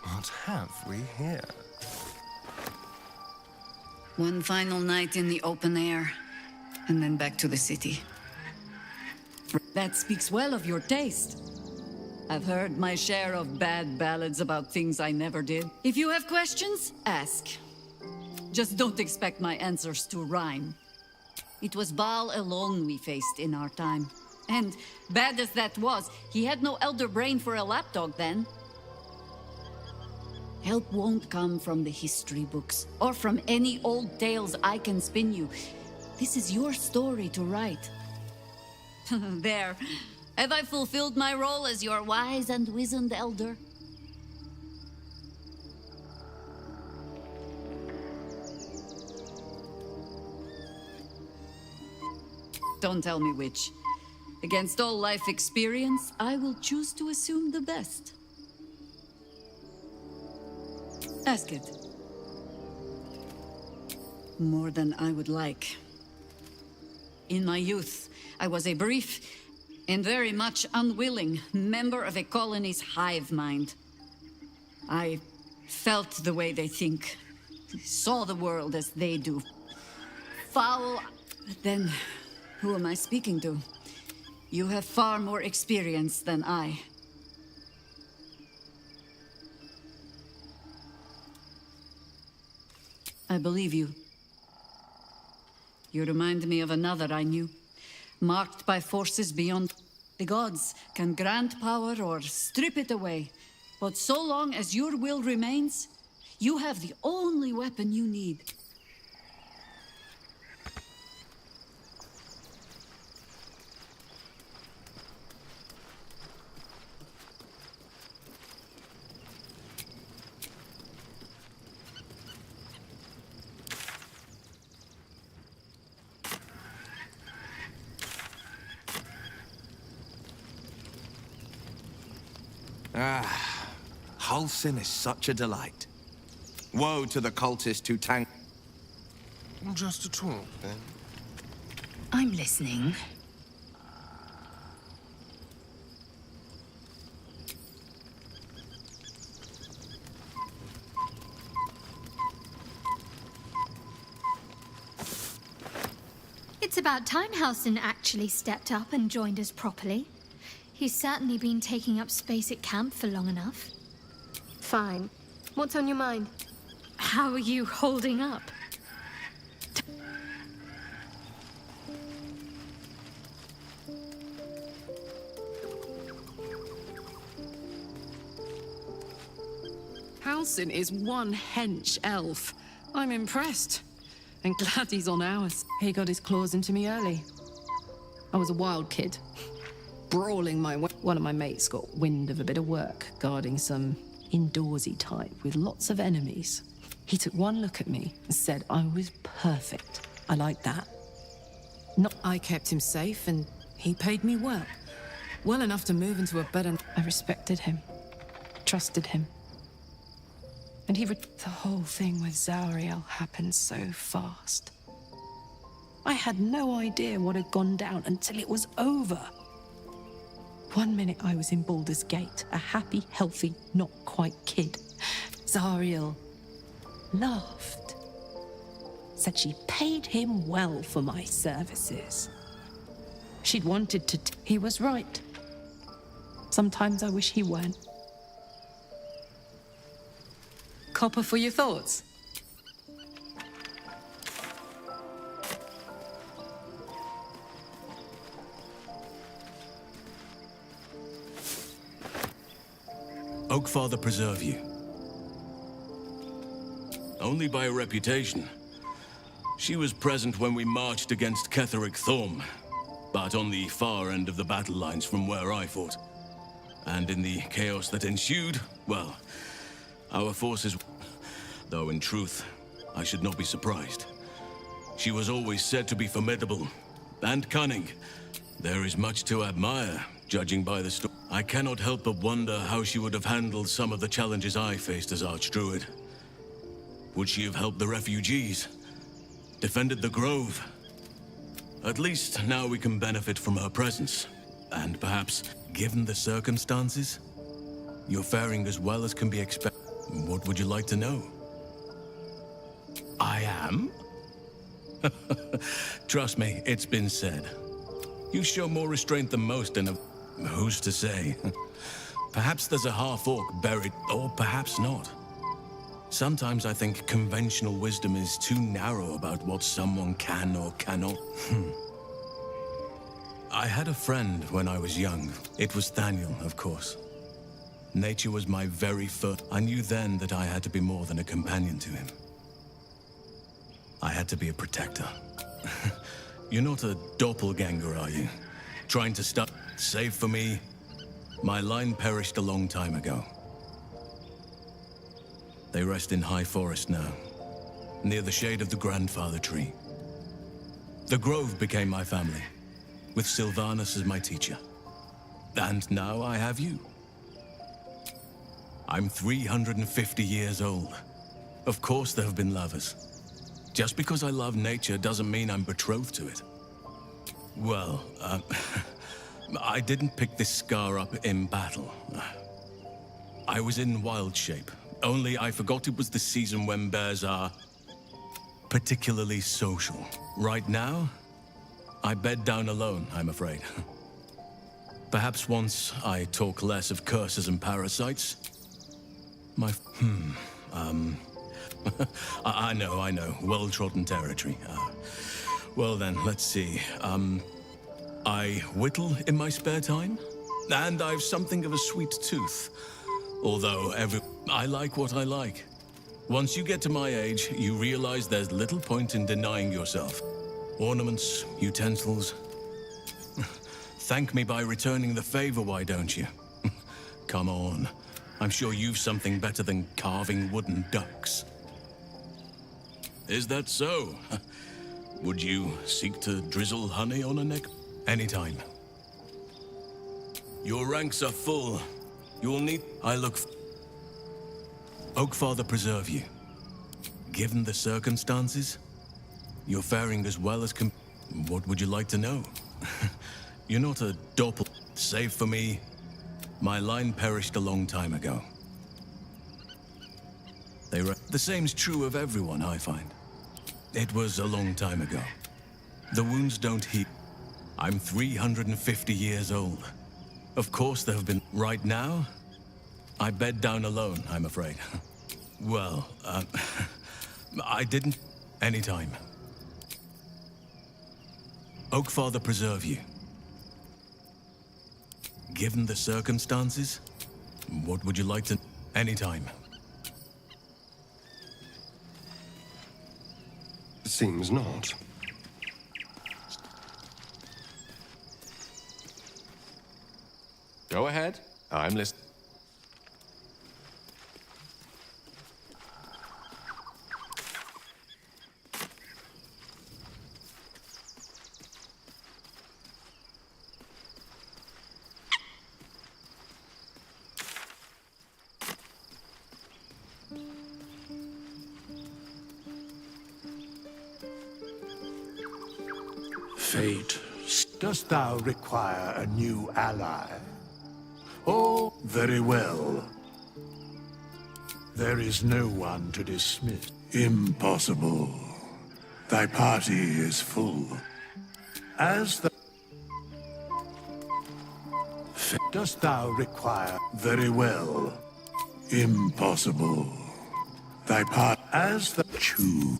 [SPEAKER 2] What have we here?
[SPEAKER 14] One final night in the open air, and then back to the city. That speaks well of your taste. I've heard my share of bad ballads about things I never did. If you have questions, ask. Just don't expect my answers to rhyme. It was Baal alone we faced in our time. And bad as that was, he had no elder brain for a lapdog then. Help won't come from the history books, or from any old tales I can spin you. This is your story to write. There. Have I fulfilled my role as your wise and wizened elder? Don't tell me which. Against all life experience, I will choose to assume the best. Ask it. More than I would like. In my youth, I was a brief and very much unwilling member of a colony's hive mind. I felt the way they think, saw the world as they do. Foul. But then, who am I speaking to? You have far more experience than I. I believe you. You remind me of another I knew, marked by forces beyond. The gods can grant power or strip it away, but so long as your will remains, you have the only weapon you need.
[SPEAKER 15] Ah, Halsin is such a delight. Woe to the cultist who tank.
[SPEAKER 2] Just a talk, then.
[SPEAKER 9] I'm listening.
[SPEAKER 10] It's about time Halsin actually stepped up and joined us properly. He's certainly been taking up space at camp for long enough.
[SPEAKER 16] Fine. What's on your mind?
[SPEAKER 10] How are you holding up?
[SPEAKER 17] Halsin is one hench elf. I'm impressed. And glad he's on ours. He got his claws into me early. I was a wild kid. Brawling my way. One of my mates got wind of a bit of work guarding some indoorsy type with lots of enemies. He took one look at me and said I was perfect. I liked that. Not I kept him safe and he paid me well. Well enough to move into a better... I respected him. Trusted him. And the whole thing with Zariel happened so fast. I had no idea what had gone down until it was over. 1 minute I was in Baldur's Gate, a happy, healthy, not quite kid. Zariel laughed. Said she paid him well for my services. She'd wanted to... He was right. Sometimes I wish he weren't. Copper for your thoughts?
[SPEAKER 5] Oakfather preserve you. Only by reputation. She was present when we marched against Ketheric Thorm, but on the far end of the battle lines from where I fought. And in the chaos that ensued, well, our forces... Though in truth, I should not be surprised. She was always said to be formidable and cunning. There is much to admire, judging by the story. I cannot help but wonder how she would have handled some of the challenges I faced as Archdruid. Would she have helped the refugees? Defended the Grove? At least now we can benefit from her presence. And perhaps, given the circumstances, you're faring as well as can be expected. What would you like to know? I am? Trust me, it's been said. You show more restraint than most in a... Who's to say? Perhaps there's a half-orc buried, or perhaps not. Sometimes I think conventional wisdom is too narrow about what someone can or cannot. I had a friend when I was young. It was Thaniel, of course. Nature was my very first... I knew then that I had to be more than a companion to him. I had to be a protector. You're not a doppelganger, are you? Trying to stop... Save for me, my line perished a long time ago. They rest in High Forest now, near the shade of the grandfather tree. The Grove became my family, with Sylvanas as my teacher. And now I have you. I'm 350 years old. Of course there have been lovers. Just because I love nature doesn't mean I'm betrothed to it. Well, I didn't pick this scar up in battle. I was in wild shape, Only I forgot it was the season when bears are particularly social. Right now, I bed down alone, I'm afraid. Perhaps once I talk less of curses and parasites. I know. Well-trodden territory. Well then, let's see. I whittle in my spare time, and I've something of a sweet tooth. Although I like what I like. Once you get to my age, you realize there's little point in denying yourself. Ornaments, utensils. Thank me by returning the favor, why don't you? Come on. I'm sure you've something better than carving wooden ducks. Is that so? Would you seek to drizzle honey on a neck? Anytime. Your ranks are full. You'll need... Oakfather preserve you. Given the circumstances, you're faring as well as What would you like to know? You're not a doppel... Save for me, my line perished a long time ago. The same's true of everyone, I find. It was a long time ago. The wounds don't heal. I'm 350 years old. Of course there have been... Right now, I bed down alone, I'm afraid. Well, I didn't... Anytime. Oakfather preserve you. Given the circumstances, what would you like to... Anytime.
[SPEAKER 4] Seems not.
[SPEAKER 11] Go ahead. I'm listening.
[SPEAKER 18] Fate, dost thou require a new ally? Oh, very well. There is no one to dismiss. Impossible. Thy party is full. As the... Dost thou require... Very well. Impossible. Thy part... As the... Chew.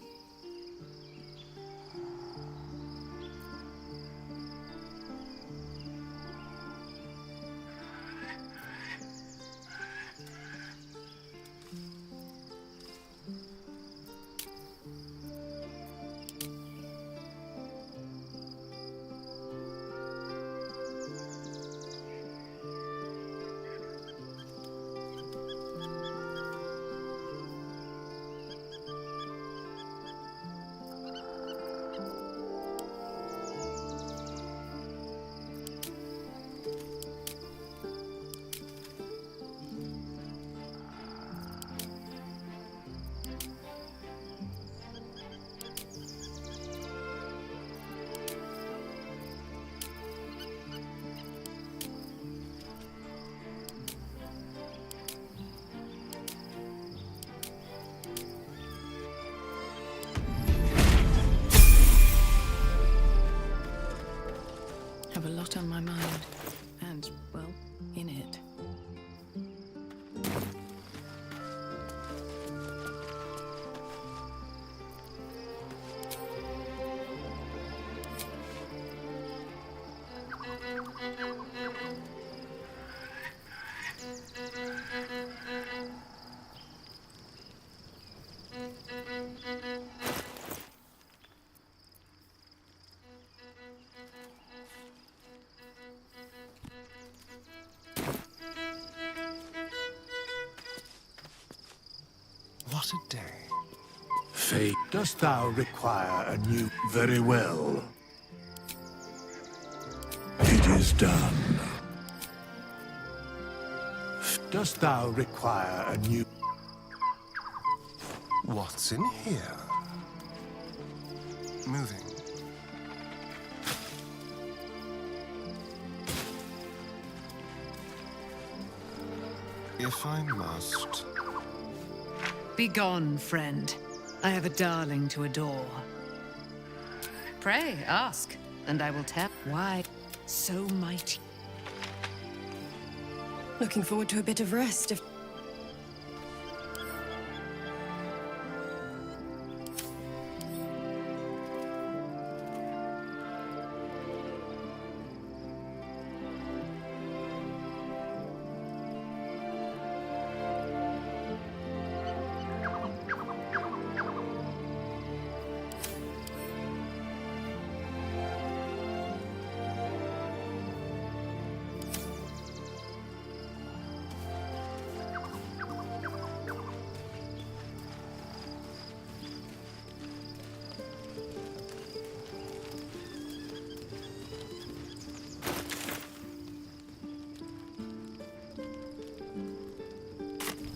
[SPEAKER 17] Have a lot on my mind, and, well, in it.
[SPEAKER 18] What a day. Fate, dost thou require a new... Very well. It is done. Dost thou require a new...
[SPEAKER 4] What's in here? Moving. If I must...
[SPEAKER 7] Begone, friend. I have a darling to adore. Pray, ask, and I will tell why so mighty.
[SPEAKER 16] Looking forward to a bit of rest if...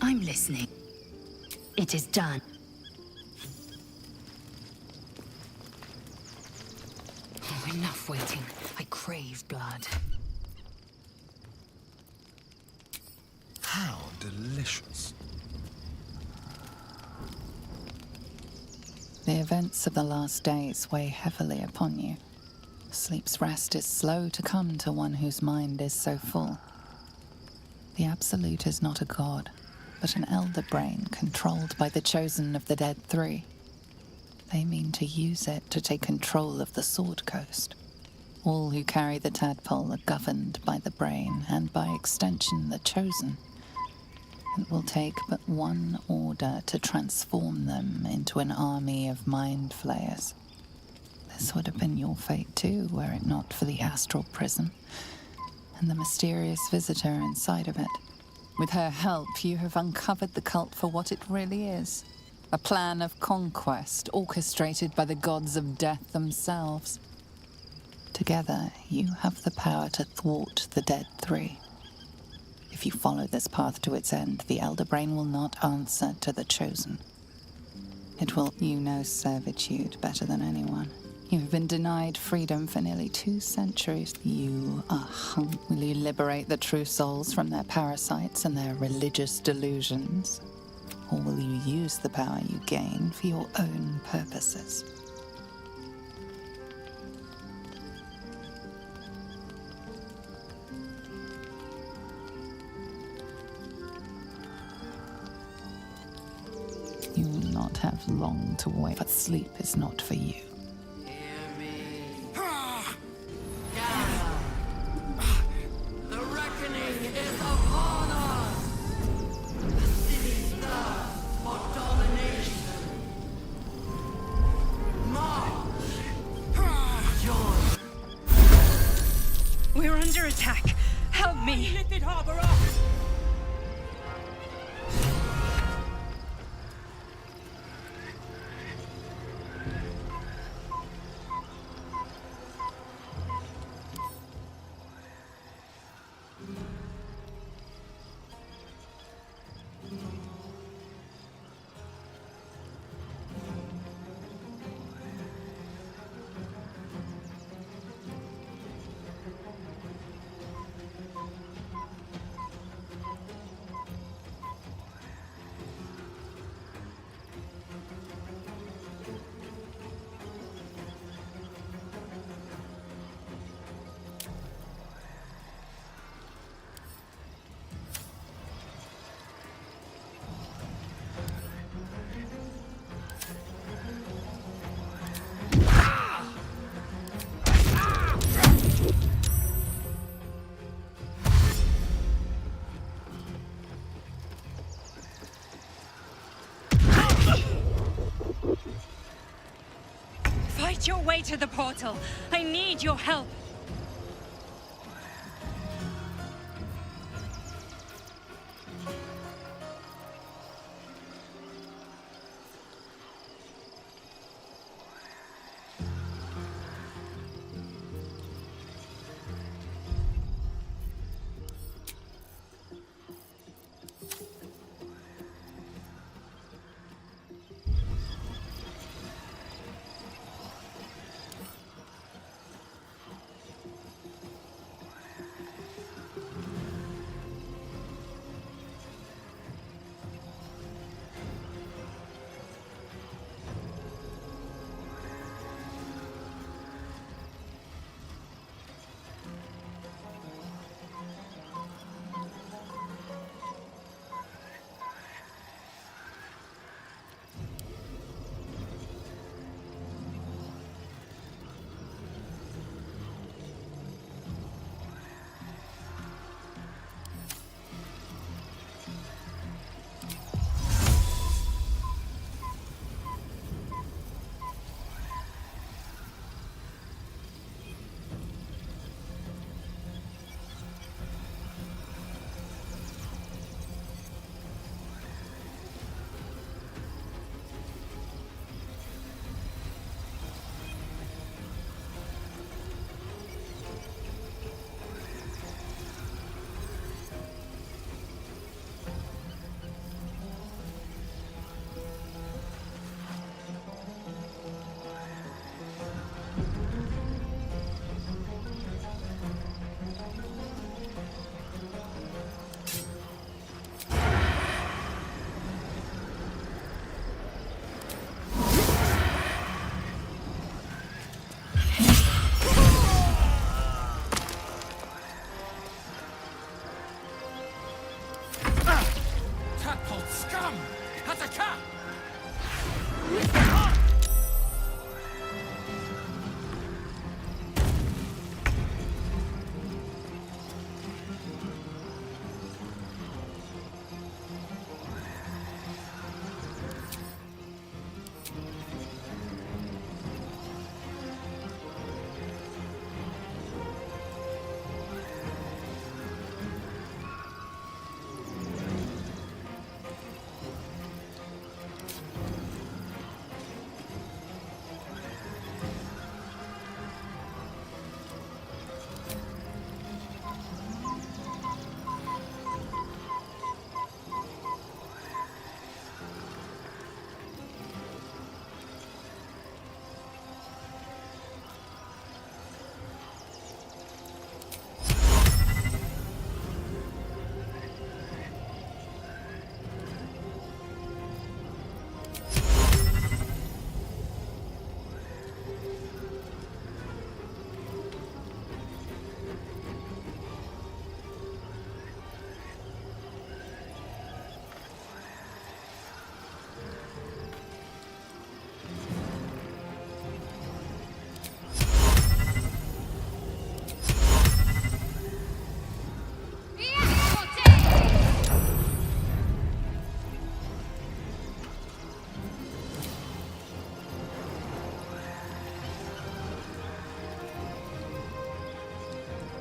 [SPEAKER 9] I'm listening. It is done. Oh, enough waiting. I crave blood.
[SPEAKER 2] How delicious.
[SPEAKER 1] The events of the last days weigh heavily upon you. Sleep's rest is slow to come to one whose mind is so full. The Absolute is not a god, but an elder brain controlled by the chosen of the Dead Three. They mean to use it to take control of the Sword Coast. All who carry the tadpole are governed by the brain, and by extension the chosen. It will take but one order to transform them into an army of mind flayers. This would have been your fate too, were it not for the astral prison, and the mysterious visitor inside of it. With her help, you have uncovered the cult for what it really is. A plan of conquest orchestrated by the gods of death themselves. Together, you have the power to thwart the Dead Three. If you follow this path to its end, the Elder Brain will not answer to the Chosen. It will... You know servitude better than anyone. You have been denied freedom for nearly 2 centuries. You are hung. Will you liberate the true souls from their parasites and their religious delusions? Or will you use the power you gain for your own purposes? You will not have long to wait, but sleep is not for you.
[SPEAKER 19] The reckoning is upon us! The city's thirst for domination! March! Join!
[SPEAKER 9] We're under attack. Help me.
[SPEAKER 19] Lifted harbor up!
[SPEAKER 9] Fight your way to the portal. I need your help.
[SPEAKER 19] Attack!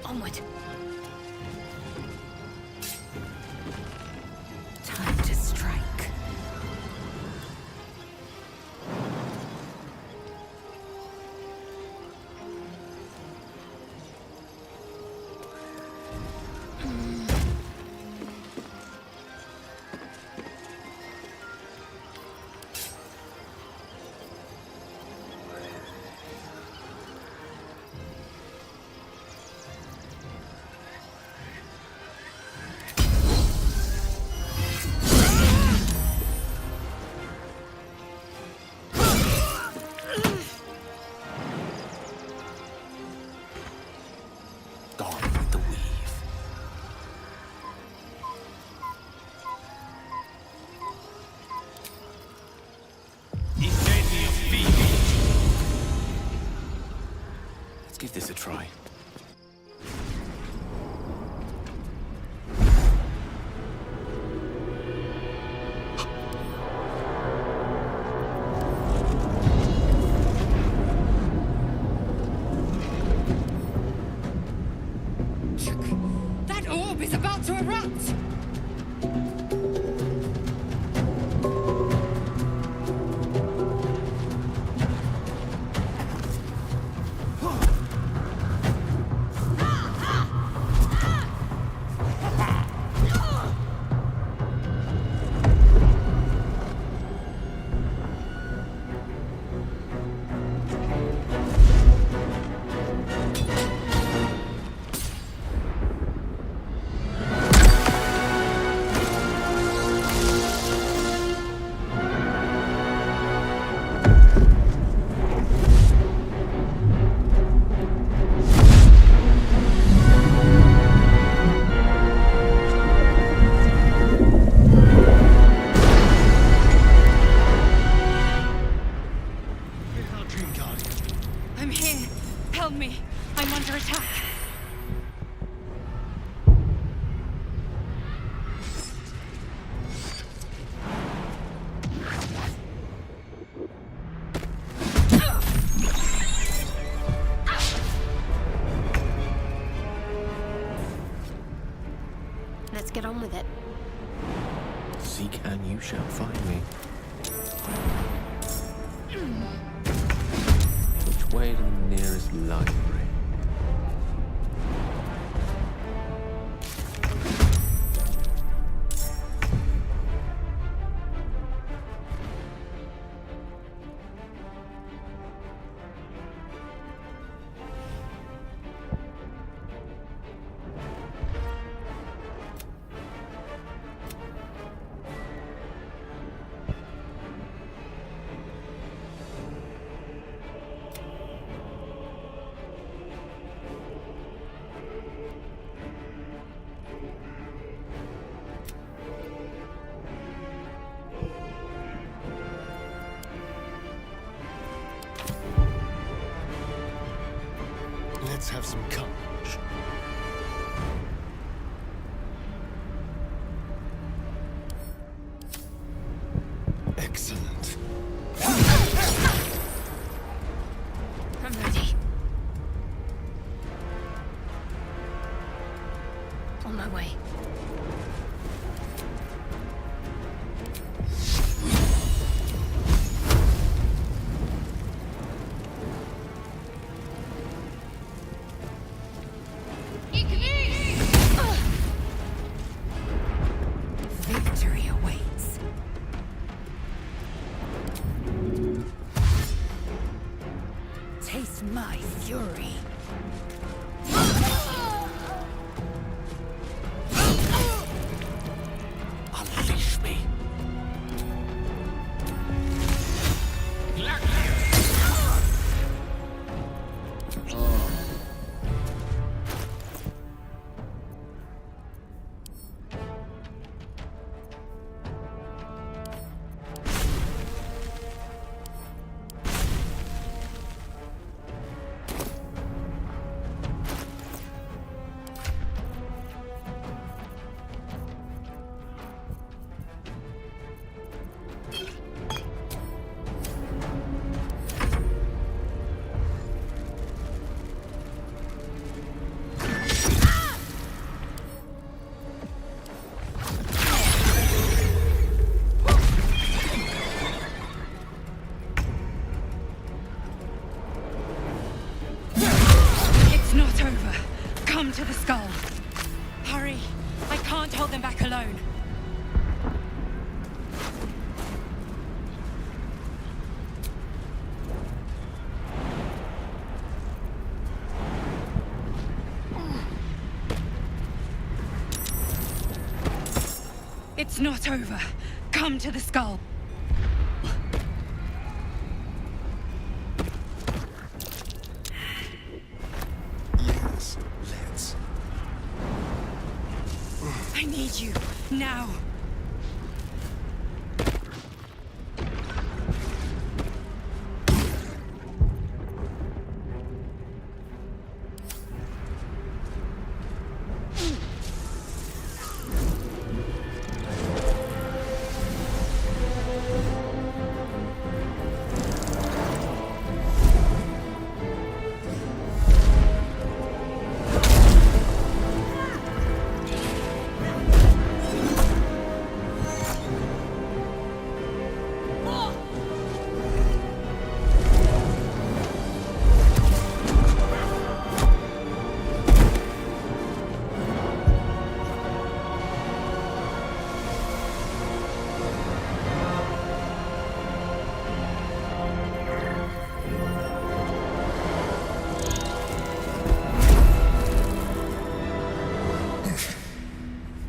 [SPEAKER 9] Onward. Time to strike.
[SPEAKER 5] Give this a try.
[SPEAKER 9] That orb is about to erupt! I'm here. Help me. I'm under attack.
[SPEAKER 3] Let's get on with it.
[SPEAKER 11] Seek and you shall find me. Which way to the nearest library?
[SPEAKER 2] have some courage. Excellent.
[SPEAKER 9] I'm ready. On my way. Victory awaits. Taste my fury.
[SPEAKER 19] Unleash me.
[SPEAKER 20] It's not over. Come to the skull. Hurry. I can't hold them back alone. It's not over. Come to the skull.
[SPEAKER 2] Yes, let's.
[SPEAKER 20] I need you now.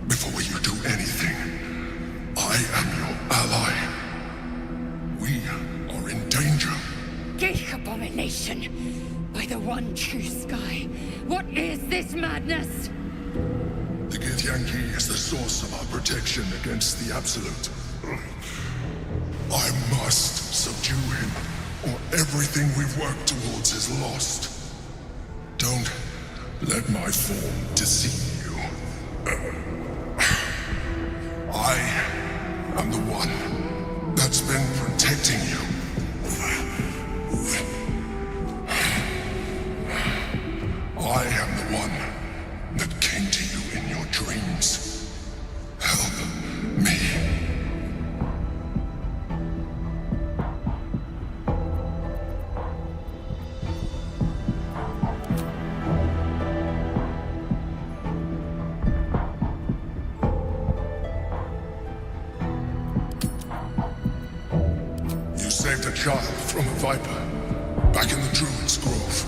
[SPEAKER 18] Before you do anything, I am your ally. We are in danger.
[SPEAKER 20] Geek abomination! By the one true sky, what is this madness?
[SPEAKER 18] The Githyanki is the source of our protection against the Absolute. I must subdue him, or everything we've worked towards is lost. Don't let my form deceive you. I am the one that's been protecting you. I am the one that came to you in your dreams. Help me. You saved a child from a viper back in the Druid's Grove.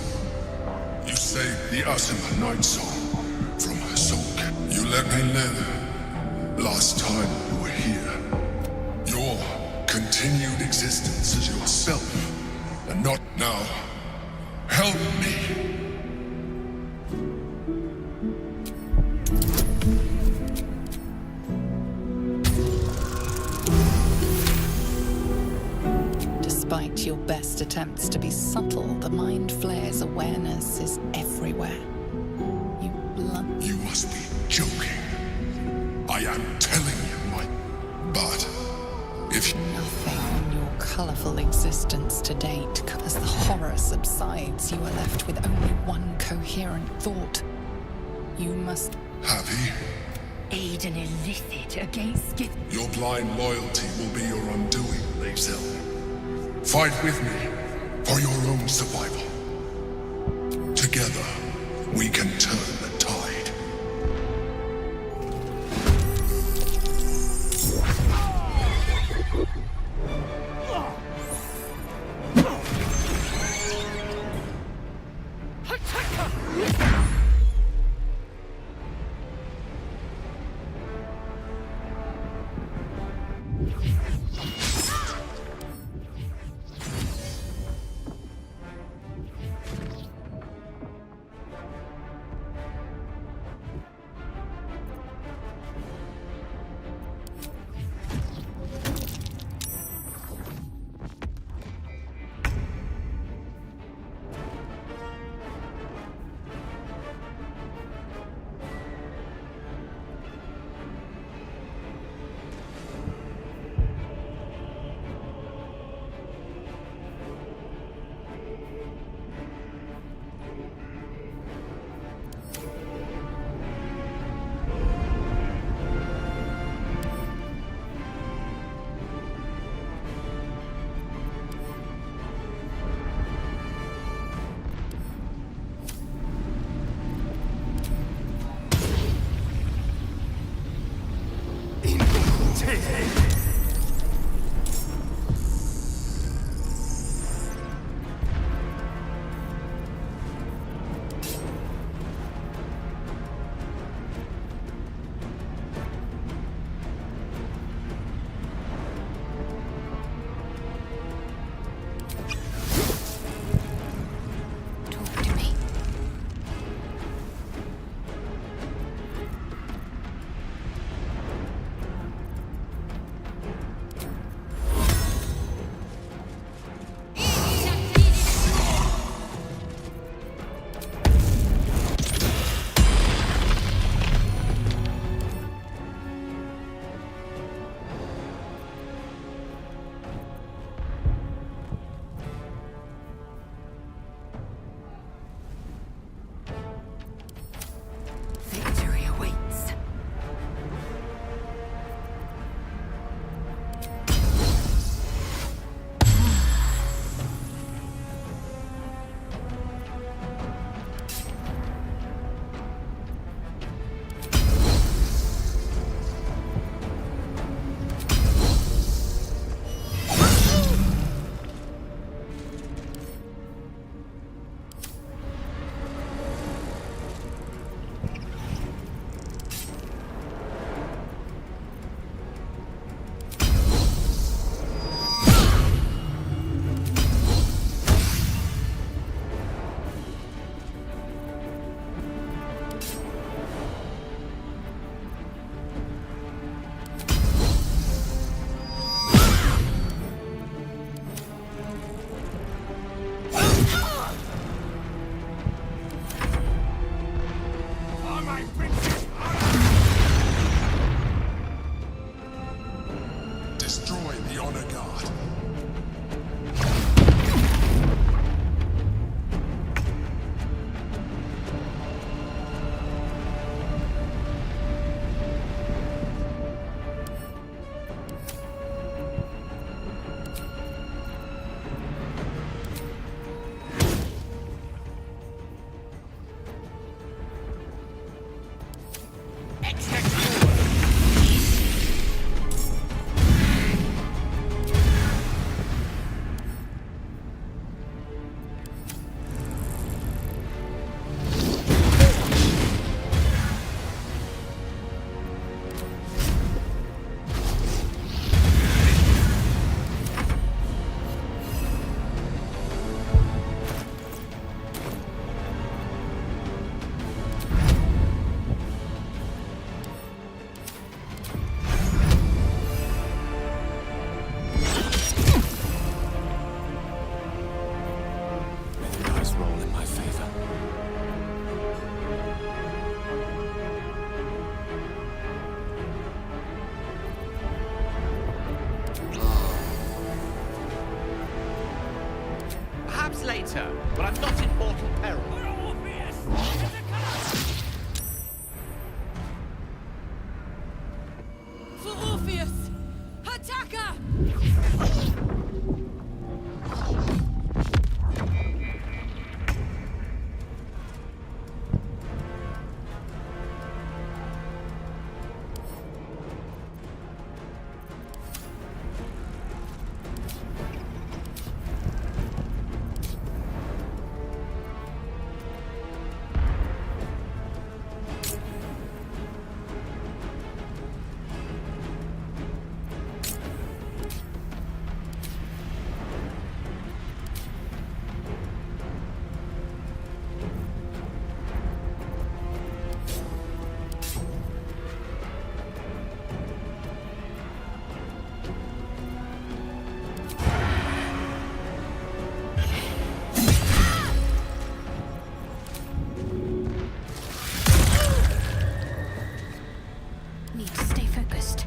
[SPEAKER 18] You saved the Asima Night Soul from her soul. You let me live last time you were here. Your continued existence is yourself, and not now. Help me.
[SPEAKER 1] Despite Despite your best attempts to be subtle, the Mind Flayer's awareness is everywhere.
[SPEAKER 18] You must be joking. I am telling you, But if
[SPEAKER 1] nothing in your colourful existence to date, as the horror subsides, you are left with only one coherent thought. You must...
[SPEAKER 18] Happy?
[SPEAKER 20] Aid an illicit against it.
[SPEAKER 18] Your blind loyalty will be your undoing, Lae'zel. Fight with me for your own survival. Together, we can turn the tide.
[SPEAKER 6] traitor, but I'm not in mortal peril.
[SPEAKER 19] For Orpheus! Attacker! Need to stay focused.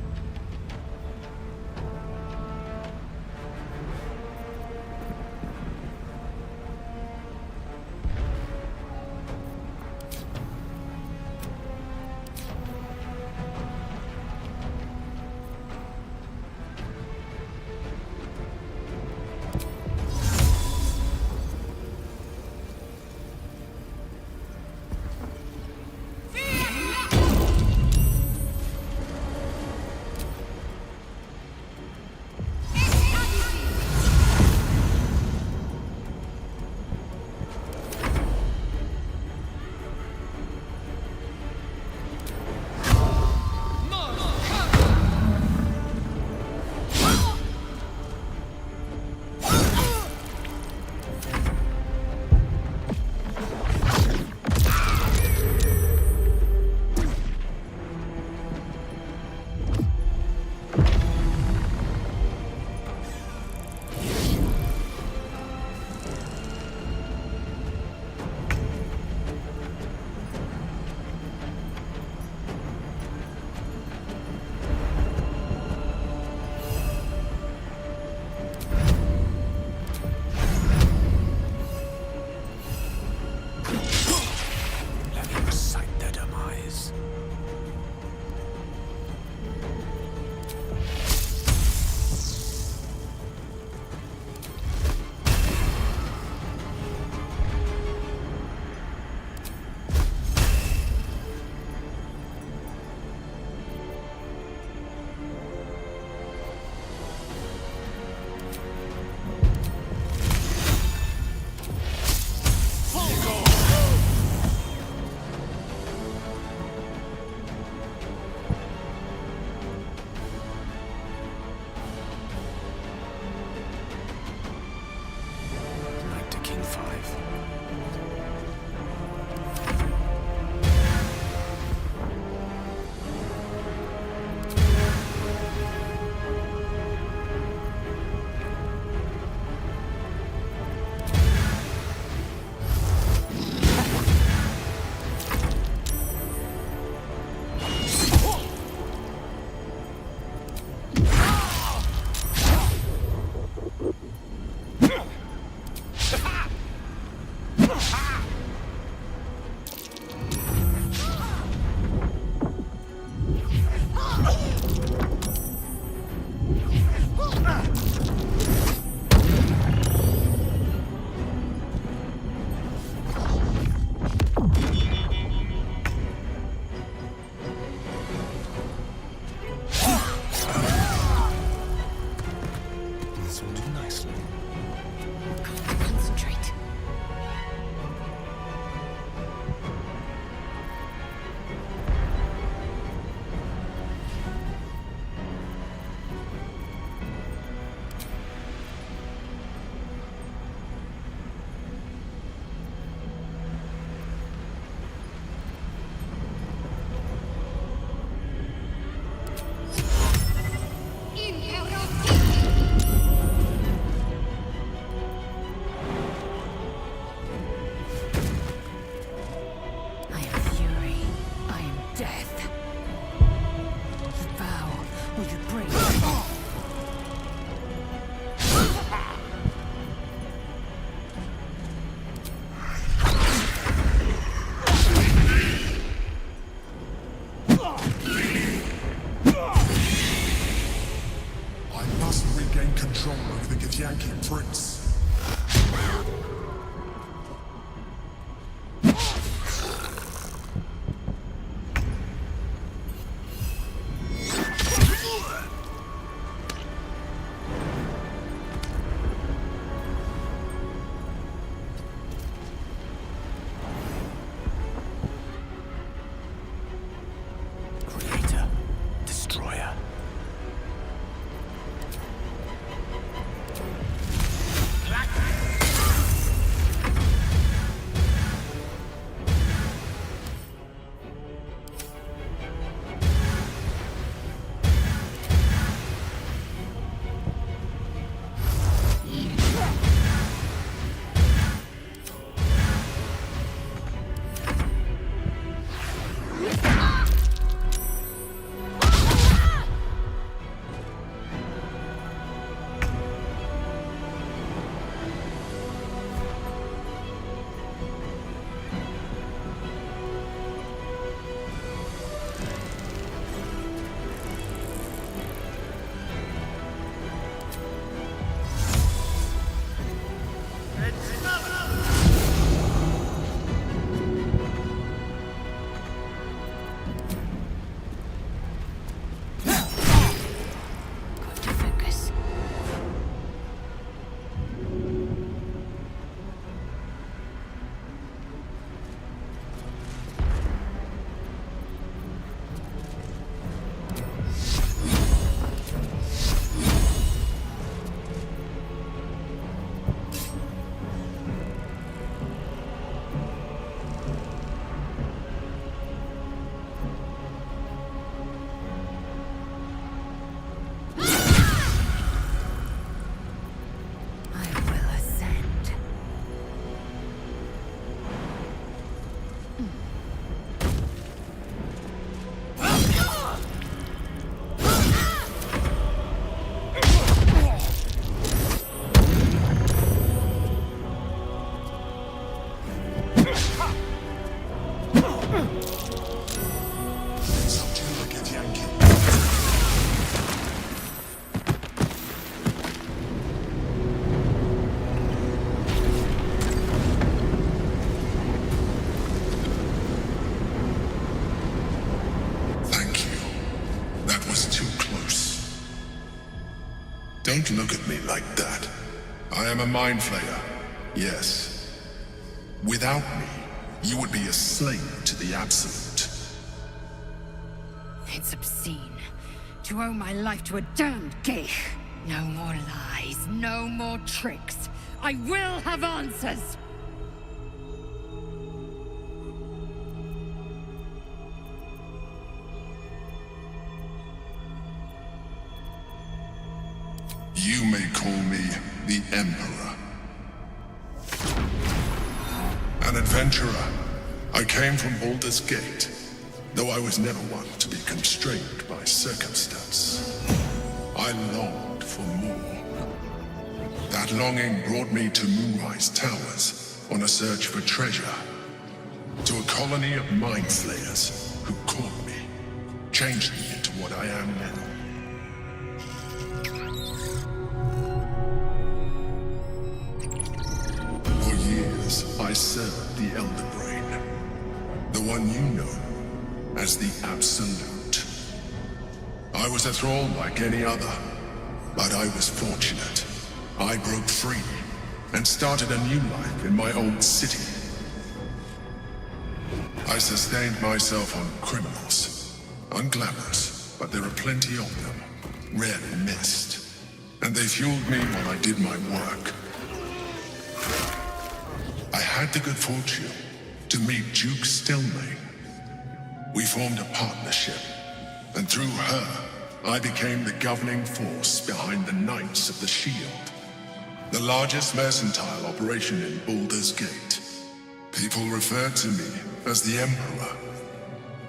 [SPEAKER 18] control over the Githyanki prince.
[SPEAKER 15] Creator, destroyer.
[SPEAKER 18] Don't look at me like that. I am a mind flayer, yes. Without me, you would be a slave to the Absolute.
[SPEAKER 20] It's obscene to owe my life to a damned geich. No more lies, no more tricks. I will have answers!
[SPEAKER 18] You may call me the Emperor. An adventurer. I came from Baldur's Gate, though I was never one to be constrained by circumstance. I longed for more. That longing brought me to Moonrise Towers on a search for treasure. To a colony of mind flayers who caught me, changed me into what I am now. I served the Elder Brain, the one you know as the Absolute. I was a thrall like any other, but I was fortunate. I broke free and started a new life in my old city. I sustained myself on criminals, unglamorous, but there are plenty of them, rarely missed, and they fueled me while I did my work. I had the good fortune to meet Duke Stelmane. We formed a partnership, and through her, I became the governing force behind the Knights of the Shield, the largest mercantile operation in Baldur's Gate. People referred to me as the Emperor.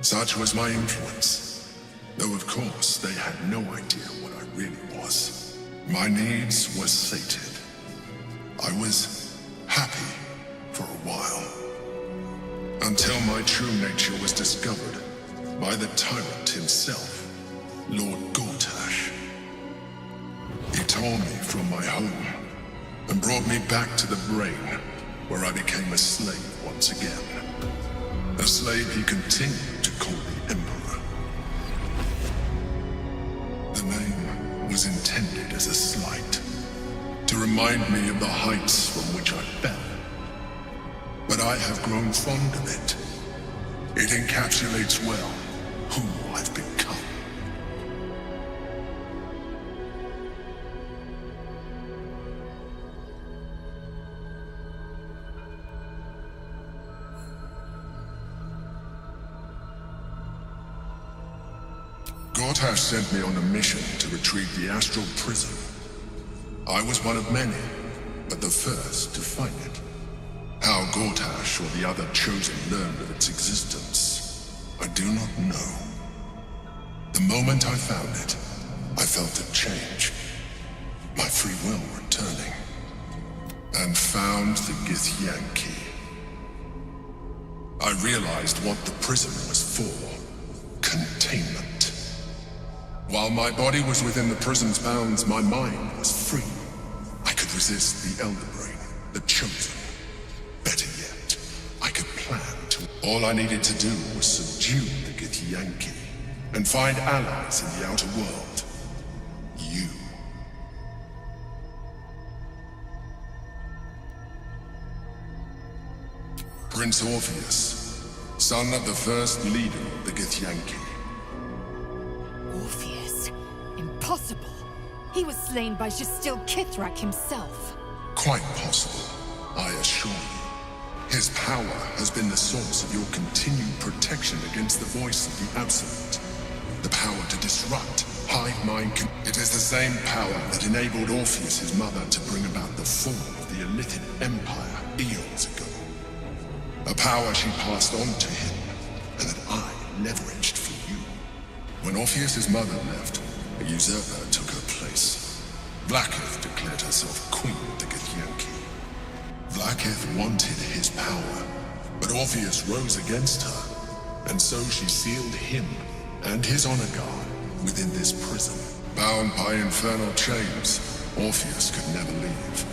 [SPEAKER 18] Such was my influence, though of course they had no idea what I really was. My needs were sated. I was happy for a while, until my true nature was discovered by the tyrant himself, Lord Gortash. He tore me from my home and brought me back to the brain, where I became a slave once again. A slave he continued to call the Emperor. The name was intended as a slight, to remind me of the heights from which I fell. But I have grown fond of it. It encapsulates well who I've become. Gortash sent me on a mission to retrieve the astral prison. I was one of many, but the first to find it. How Gortash or the other chosen learned of its existence, I do not know. The moment I found it, I felt a change, my free will returning, and found the Githyanki. I realized what the prison was for: containment. While my body was within the prison's bounds, my mind was free. I could resist the Elder Brain, the Chosen. Better yet, I could plan to... All I needed to do was subdue the Githyanki and find allies in the outer world. You. Prince Orpheus, son of the first leader of the Githyanki.
[SPEAKER 20] Orpheus? Impossible. He was slain by Justil Kithrak himself.
[SPEAKER 18] Quite possible, I assure you. His power has been the source of your continued protection against the voice of the Absolute. The power to disrupt, hive mind... It is the same power that enabled Orpheus's mother to bring about the fall of the Illithid Empire eons ago. A power she passed on to him, and that I leveraged for you. When Orpheus's mother left, a usurper took her place. Blackith declared herself queen of the Githyanki. Blackith wanted his power, but Orpheus rose against her, and so she sealed him and his honor guard within this prison. Bound by infernal chains, Orpheus could never leave.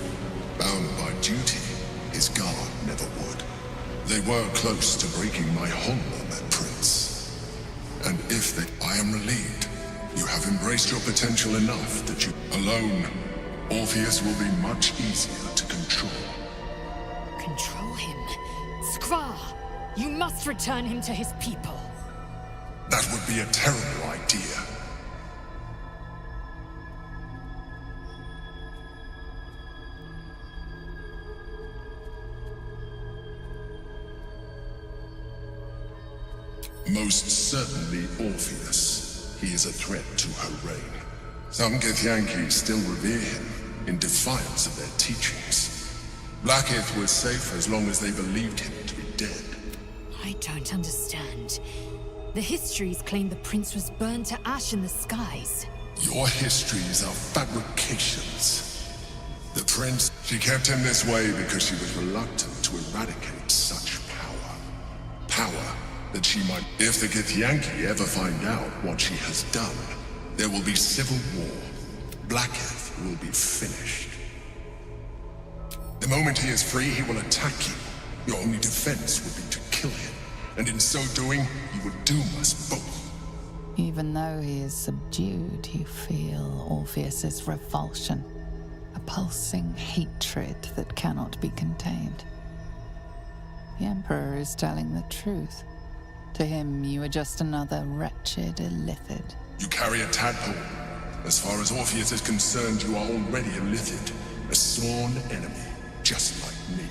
[SPEAKER 18] Bound by duty, his guard never would. They were close to breaking my hold on that prince. And if they... I am relieved. You have embraced your potential enough that you... Alone, Orpheus will be much easier to control.
[SPEAKER 20] Control him? Skrar! You must return him to his people.
[SPEAKER 18] That would be a terrible idea. Most certainly Orpheus. He is a threat to her reign. Some Githyanki still revere him, in defiance of their teachings. Blackith was safe as long as they believed him to be dead.
[SPEAKER 20] I don't understand. The histories claim the prince was burned to ash in the skies.
[SPEAKER 18] Your histories are fabrications. The prince, she kept him this way because she was reluctant to eradicate such power. Power that she might... If the Githyanki ever find out what she has done, there will be civil war. Blackith will be finished. The moment he is free, he will attack you. Your only defense would be to kill him. And in so doing, you would doom us both.
[SPEAKER 1] Even though he is subdued, you feel Orpheus's revulsion. A pulsing hatred that cannot be contained. The Emperor is telling the truth. To him, you are just another wretched Illithid.
[SPEAKER 18] You carry a tadpole. As far as Orpheus is concerned, you are already a Illithid. A sworn enemy, just like me.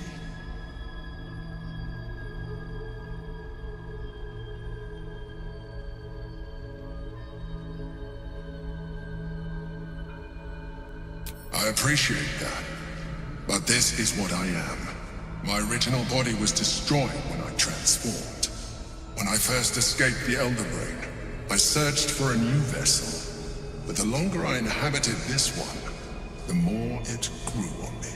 [SPEAKER 18] I appreciate that. But this is what I am. My original body was destroyed when I transformed. When I first escaped the Elder Brain, I searched for a new vessel. But the longer I inhabited this one, the more it grew on me.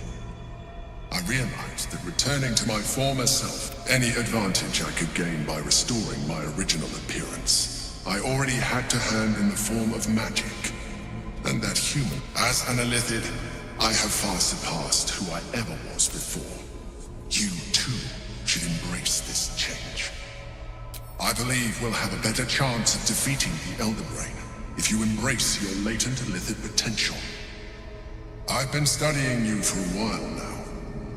[SPEAKER 18] I realized that returning to my former self, any advantage I could gain by restoring my original appearance, I already had to hand in the form of magic. and that human. As an Illithid, I have far surpassed who I ever was before. You, too, should embrace this change. I believe we'll have a better chance of defeating the Elder Brain if you embrace your latent Illithid potential. I've been studying you for a while now.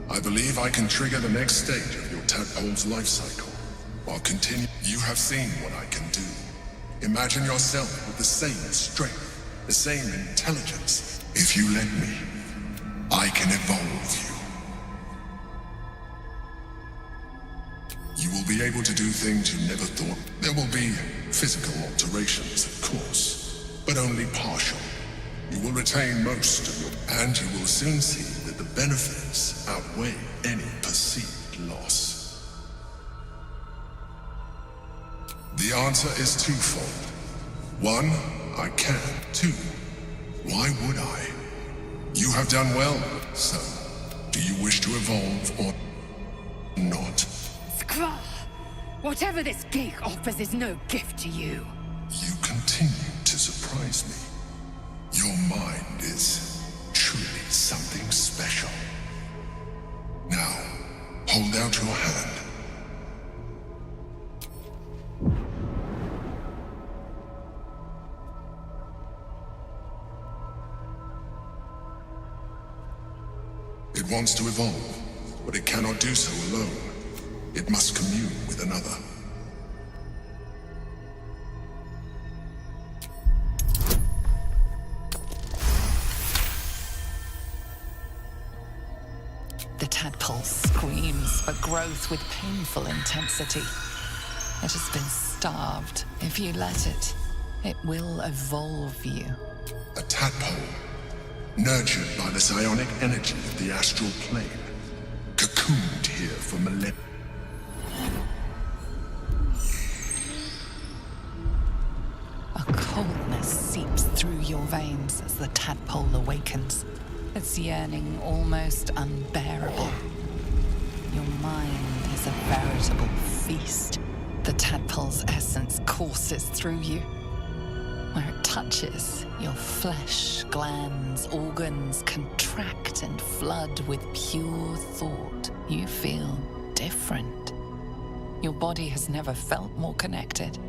[SPEAKER 18] I believe I can trigger the next stage of your tadpole's life cycle. While continuing, you have seen what I can do. Imagine yourself with the same strength, the same intelligence. If you let me, I can evolve you. You will be able to do things you never thought. There will be physical alterations, of course, but only partial. You will retain most of your... And you will soon see that the benefits outweigh any perceived loss. The answer is twofold. One, I can. Two, why would I? You have done well, so do you wish to evolve or not?
[SPEAKER 20] Skrull! Whatever this geek offers is no gift to you.
[SPEAKER 18] You continue to surprise me. Your mind is truly something special. Now, hold out your hand. It wants to evolve, but it cannot do so alone. It must commune with another.
[SPEAKER 1] The tadpole screams for growth with painful intensity. It has been starved. If you let it, it will evolve you.
[SPEAKER 18] A tadpole, nurtured by the psionic energy of the astral plane, cocooned here for millennia.
[SPEAKER 1] A coldness seeps through your veins as the tadpole awakens, its yearning almost unbearable. Your mind is a veritable feast. The tadpole's essence courses through you. Where it touches, your flesh, glands, organs contract and flood with pure thought. You feel different. Your body has never felt more connected.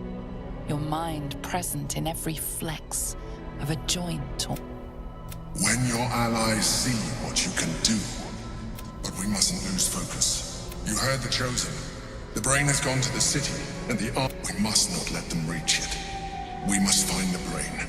[SPEAKER 1] Your mind present in every flex of a joint or...
[SPEAKER 18] When your allies see what you can do, but we mustn't lose focus. You heard the Chosen. The brain has gone to the city, and the ark. We must not let them reach it. We must find the brain.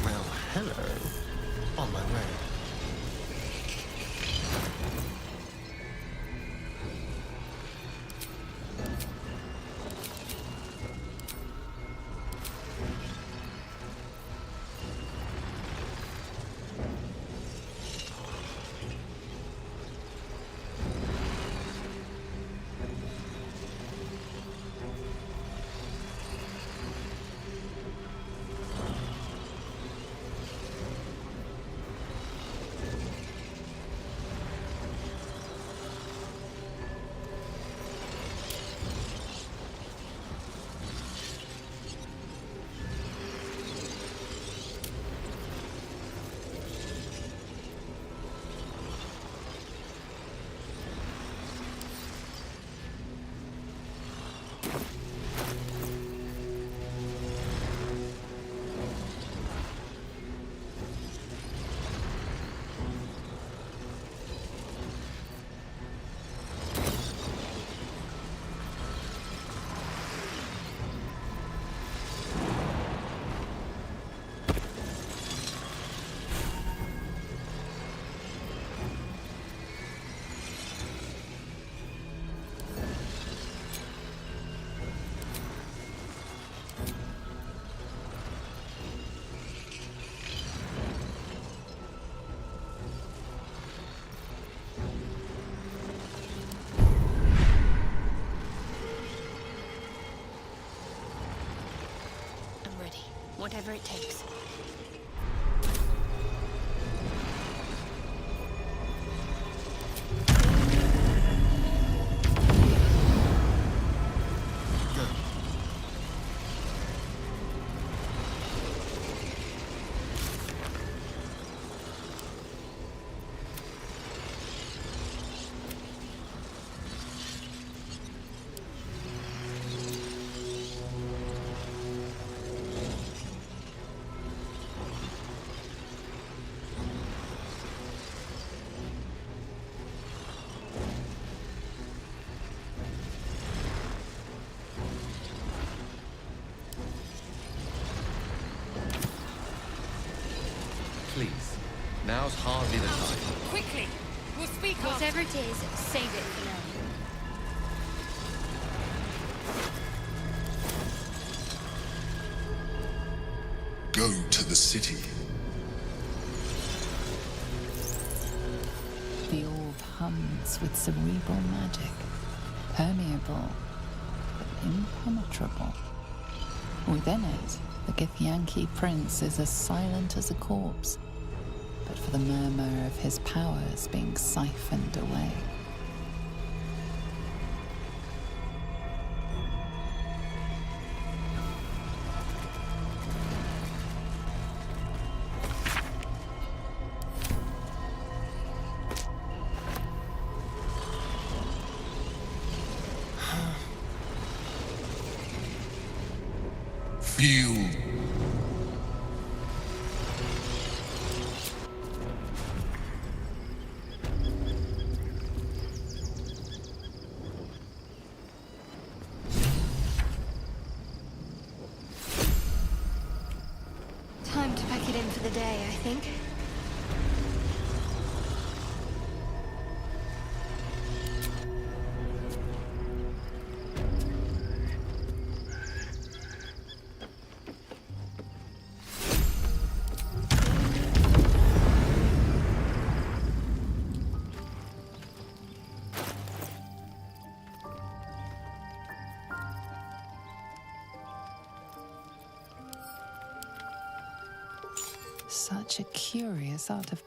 [SPEAKER 2] Well, hello. On my way.
[SPEAKER 19] whatever it takes.
[SPEAKER 11] Please. Now's hardly the time.
[SPEAKER 19] Quickly! We'll speak Whatever it is, save it for now.
[SPEAKER 18] Go to the city.
[SPEAKER 1] The orb hums with cerebral magic, permeable, but impenetrable. Within it, the Githyanki prince is as silent as a corpse, but for the murmur of his powers being siphoned away.
[SPEAKER 18] Feel.
[SPEAKER 19] Time to pack it in for the day, I think.
[SPEAKER 1] Such a curious artifact.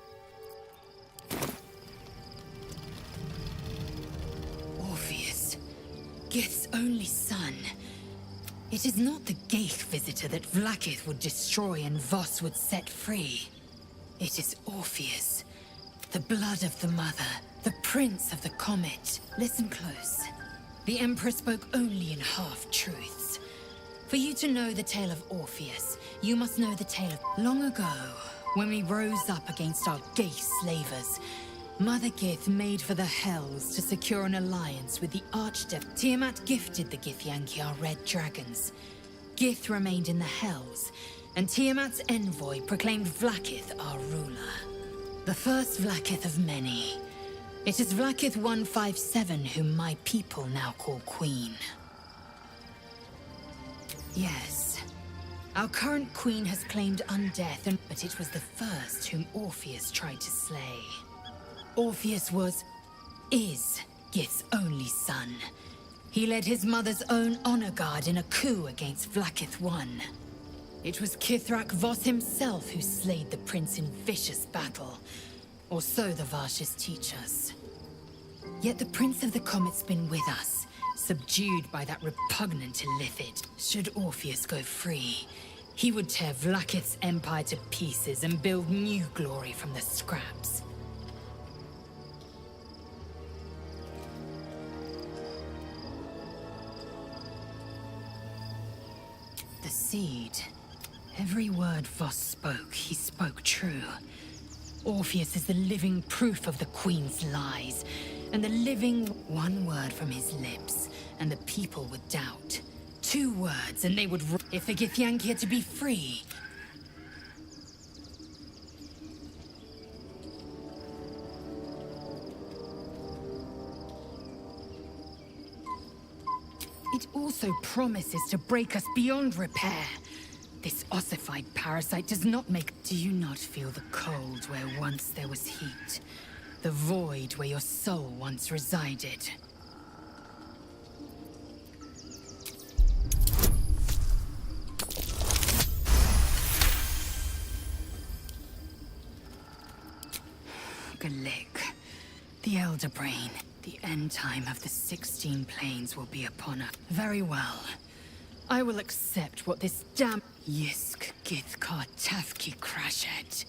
[SPEAKER 20] Orpheus, Gith's only son. It is not the Geich visitor that Vlaakith would destroy and Voss would set free. It is Orpheus, the blood of the mother, the prince of the comet. Listen close. The Emperor spoke only in half-truths. For you to know the tale of Orpheus, you must know the tale of long ago, when we rose up against our Geich slavers. Mother Gith made for the Hells to secure an alliance with the Archdevil. Tiamat gifted the Githyanki our red dragons. Gith remained in the Hells, and Tiamat's envoy proclaimed Vlaakith our ruler. The first Vlaakith of many. It is Vlaakith 157 whom my people now call Queen. Yes. Our current queen has claimed undeath, but it was the first whom Orpheus tried to slay. Orpheus is Gith's only son. He led his mother's own honor guard in a coup against Vlaakith I. It was Kithrak Voss himself who slayed the prince in vicious battle, or so the Varshas teach us. Yet the Prince of the Comet's been with us, subdued by that repugnant Illithid. Should Orpheus go free, he would tear Vlaakith's empire to pieces and build new glory from the scraps. The seed. Every word Voss spoke, he spoke true. Orpheus is the living proof of the Queen's lies, and the living one word from his lips, and the people would doubt. 2 words, and they would if the Githyanki are to be free. It also promises to break us beyond repair. This ossified parasite does not make... Do you not feel the cold where once there was heat? The void where your soul once resided? The Elder Brain. The end time of the 16 planes will be upon us. Very well. I will accept what this damn Yisk Githkar Tafki Crashet.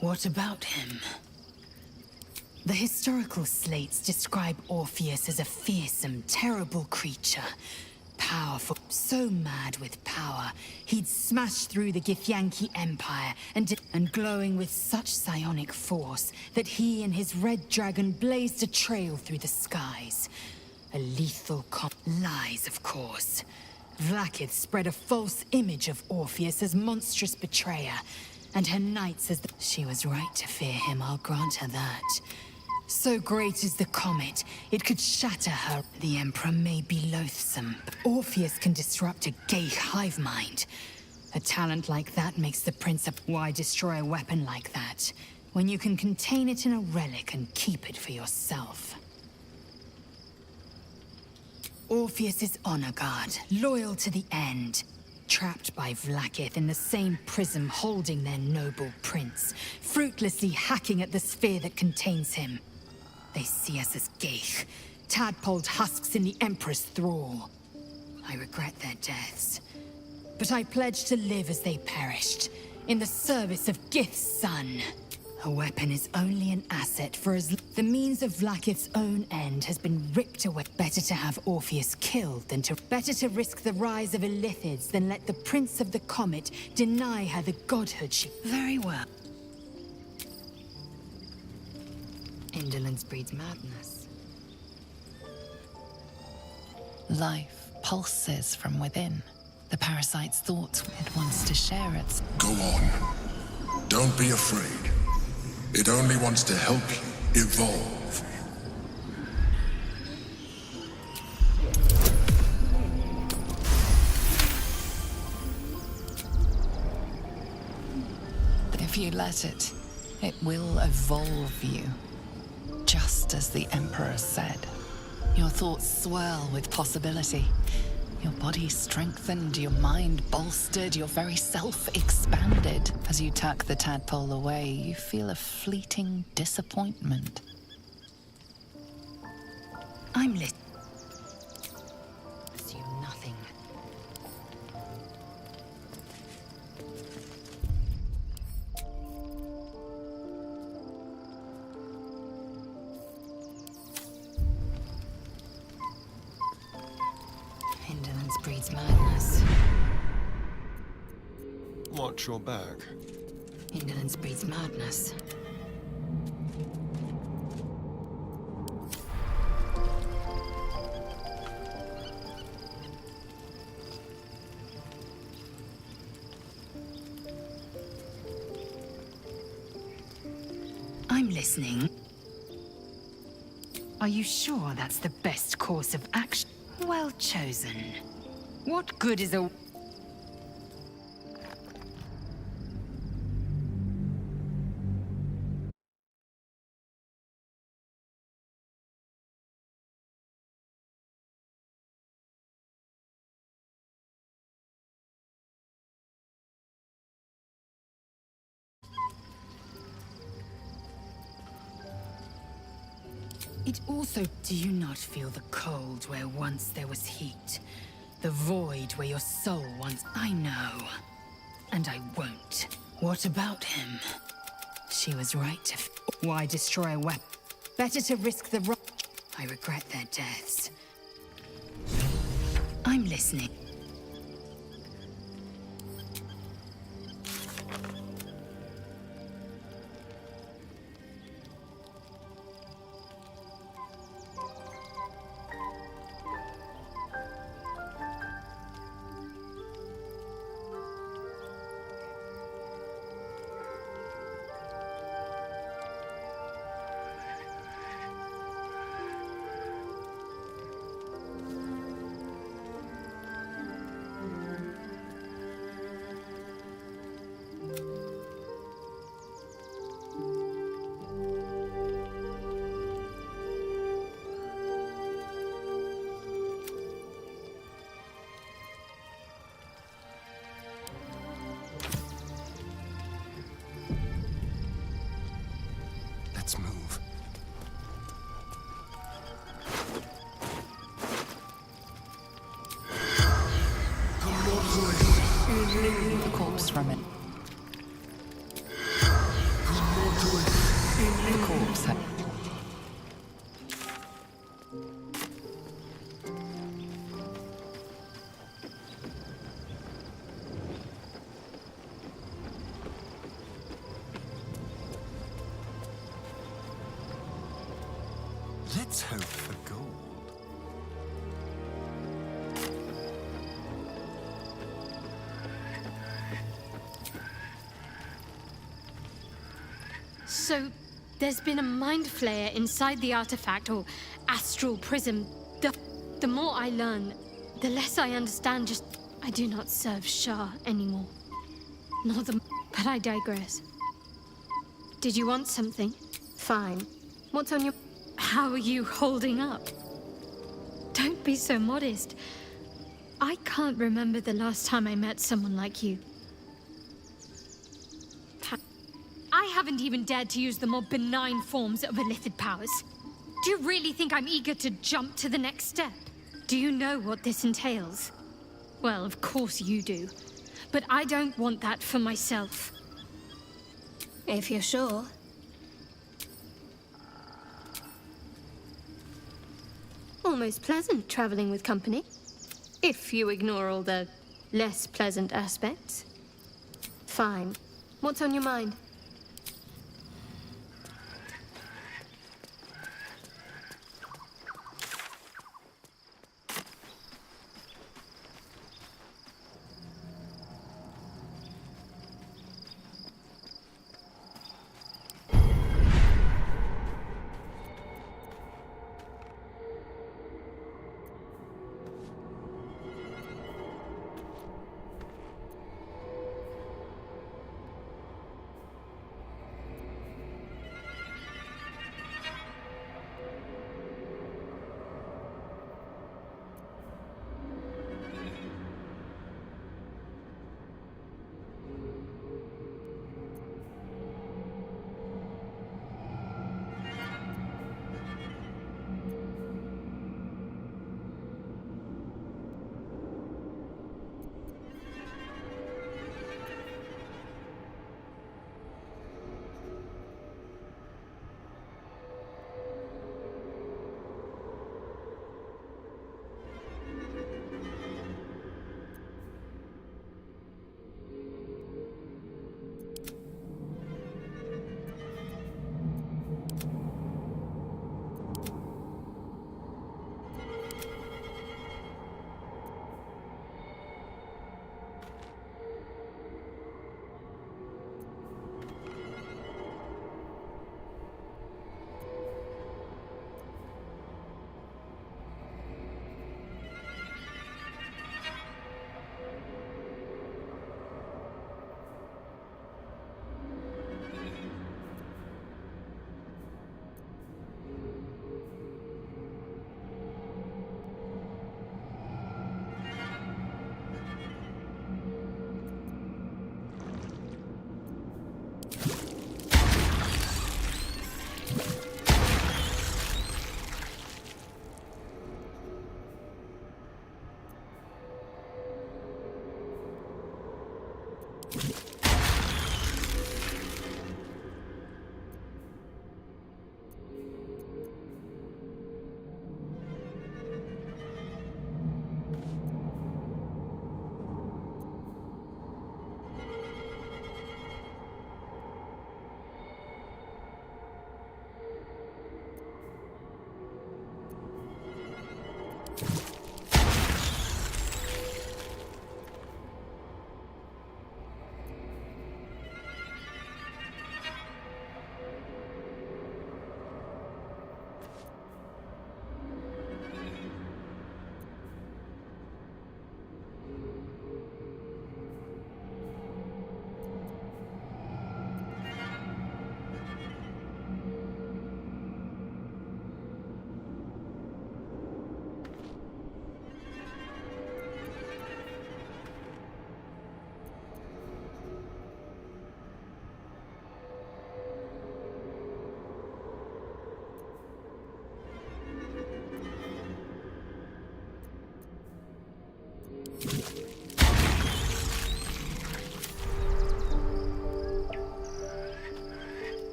[SPEAKER 20] What about him? The historical slates describe Orpheus as a fearsome, terrible creature. Powerful, so mad with power, he'd smash through the Githyanki Empire and glowing with such psionic force that he and his red dragon blazed a trail through the skies. A lethal lies, of course. Vlakith spread a false image of Orpheus as monstrous betrayer, and her knights as She was right to fear him, I'll grant her that. So great is the comet, it could shatter her. The Emperor may be loathsome, but Orpheus can disrupt a gay hive mind. A talent like that makes the Prince of... Why destroy a weapon like that, when you can contain it in a relic and keep it for yourself? Orpheus is honor guard, loyal to the end. Trapped by Vlakith in the same prism holding their noble prince, fruitlessly hacking at the sphere that contains him. They see us as geich, tadpoled husks in the Emperor's thrall. I regret their deaths, but I pledge to live as they perished, in the service of Gith's son. A weapon is only an asset for as... The means of Vlakith's own end has been ripped away. Better to have Orpheus killed than to... Better to risk the rise of Illithids than let the Prince of the Comet deny her the godhood she... Very well. Indolence breeds madness.
[SPEAKER 1] Life pulses from within. The parasite's thoughts, it wants to share its...
[SPEAKER 18] Go on. Don't be afraid. It only wants to help you evolve.
[SPEAKER 1] If you let it, it will evolve you. Just as the Emperor said. Your thoughts swirl with possibility. Your body strengthened, your mind bolstered, your very self expanded. As you tuck the tadpole away, you feel a fleeting disappointment.
[SPEAKER 20] I'm lit. Assume nothing. Indolence breeds madness.
[SPEAKER 4] Watch your back.
[SPEAKER 20] Indolence breeds madness. I'm listening. Are you sure that's the best course of action? Well chosen. What good is a... It also... Do you not feel the cold where once there was heat? The void where your soul once... I know. And I won't. What about him? She was right to... Why destroy a weapon? Better to risk the... I regret their deaths. I'm listening.
[SPEAKER 1] The corpse from it. The corpse had...
[SPEAKER 2] Let's hope for gold.
[SPEAKER 10] So, there's been a mind flayer inside the artifact, or astral prism. The more I learn, the less I understand. Just, I do not serve Shah anymore. Nor the... But I digress. Did you want something? Fine. What's on your... How are you holding up? Don't be so modest. I can't remember the last time I met someone like you. I haven't even dared to use the more benign forms of illithid powers. Do you really think I'm eager to jump to the next step? Do you know what this entails? Well, of course you do. But I don't want that for myself.
[SPEAKER 3] If you're sure.
[SPEAKER 10] Almost pleasant traveling with company. If you ignore all the less pleasant aspects. Fine. What's on your mind?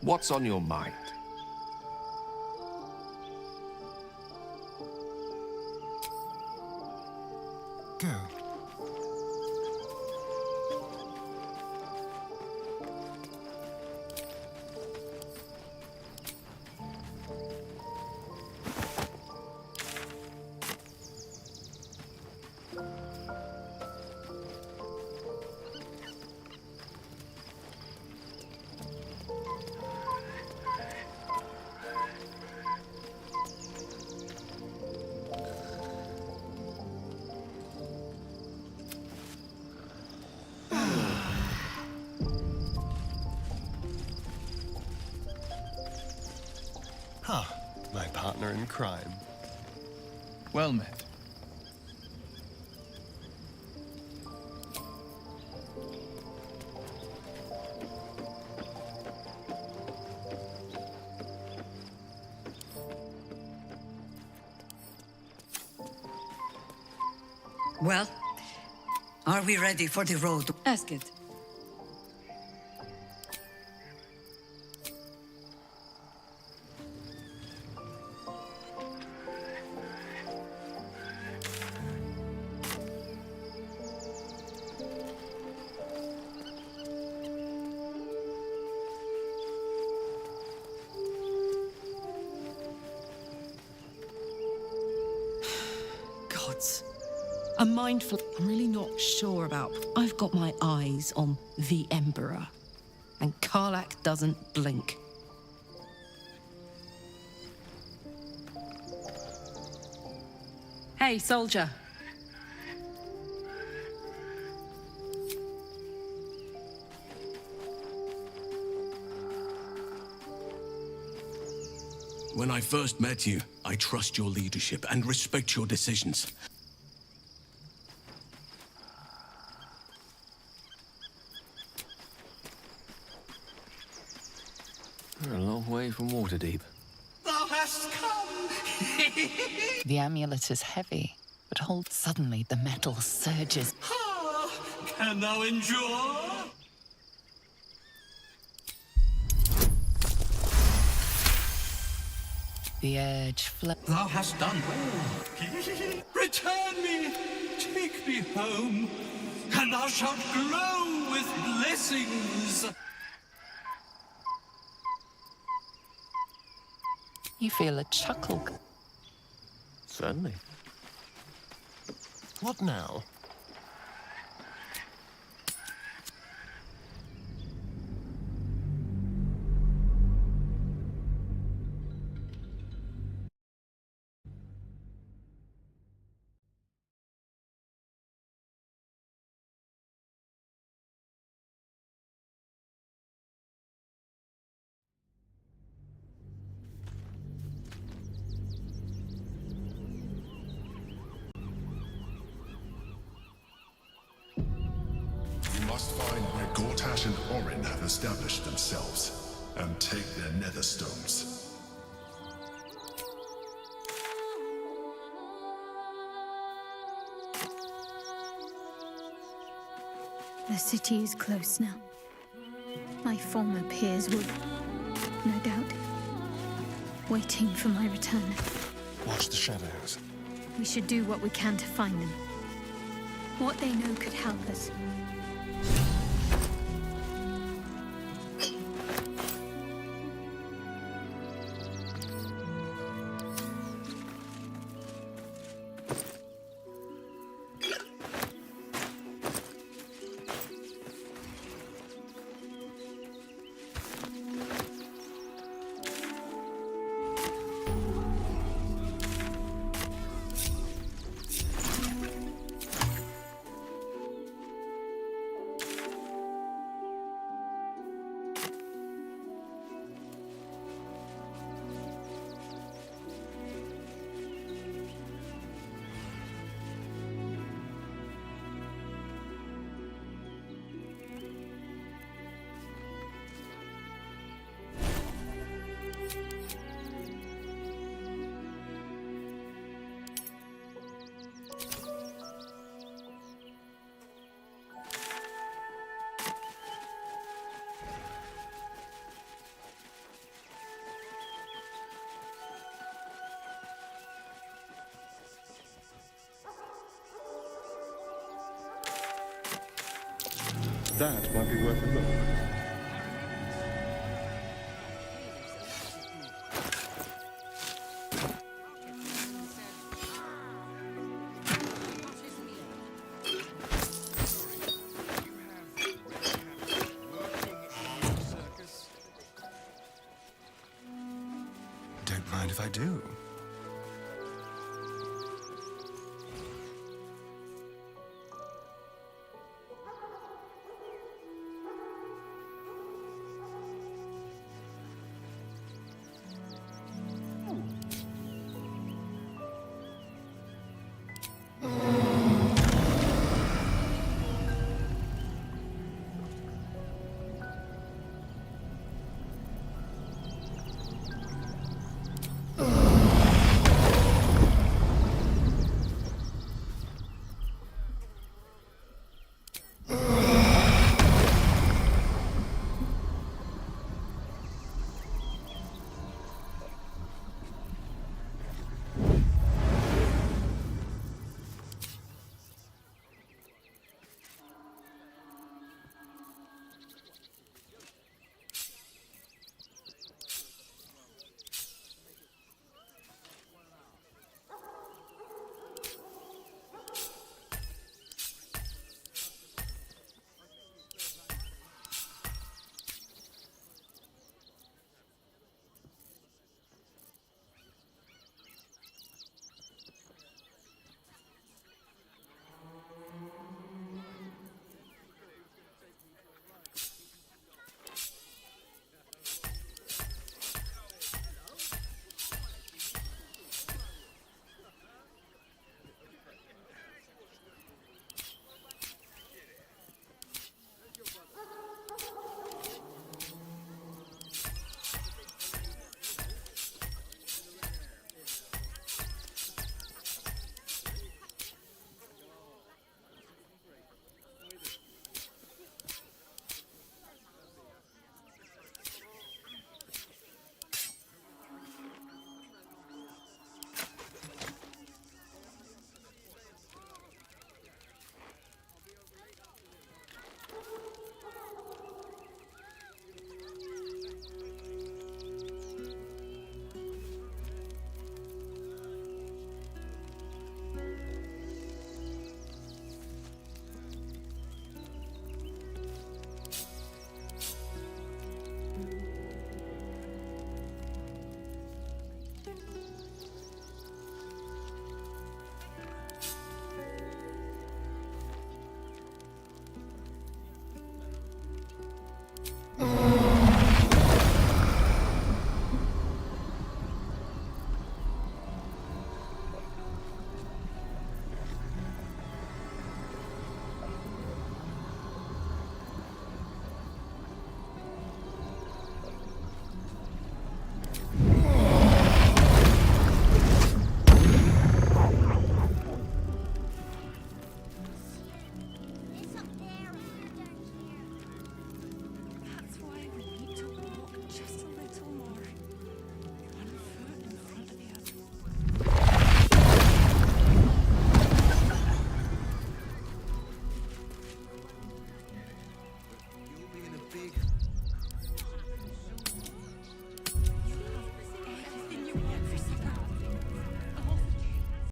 [SPEAKER 11] What's on your mind?
[SPEAKER 2] Go. My partner in crime.
[SPEAKER 21] Well met.
[SPEAKER 14] Well, are we ready for the road? Ask it.
[SPEAKER 17] Gods. A mindful. I'm really not sure about. I've got my eyes on the Emperor, and Karlach doesn't blink. Hey, soldier.
[SPEAKER 5] When I first met you, I trust your leadership and respect your decisions.
[SPEAKER 11] We're a long way from Waterdeep.
[SPEAKER 13] Thou hast come!
[SPEAKER 1] The amulet is heavy, but holds suddenly the metal surges.
[SPEAKER 13] Can thou endure?
[SPEAKER 1] The urge flows.
[SPEAKER 13] Thou hast done well. Return me! Take me home, and thou shalt glow with blessings!
[SPEAKER 1] You feel a chuckle.
[SPEAKER 11] Certainly.
[SPEAKER 2] What now?
[SPEAKER 18] We must find where Gortash and Orin have established themselves, and take their nether stones.
[SPEAKER 10] The city is close now. My former peers would, no doubt, waiting for my return.
[SPEAKER 2] Watch the shadows.
[SPEAKER 10] We should do what we can to find them. What they know could help us.
[SPEAKER 4] That might be worth a look.
[SPEAKER 8] Don't mind if I do.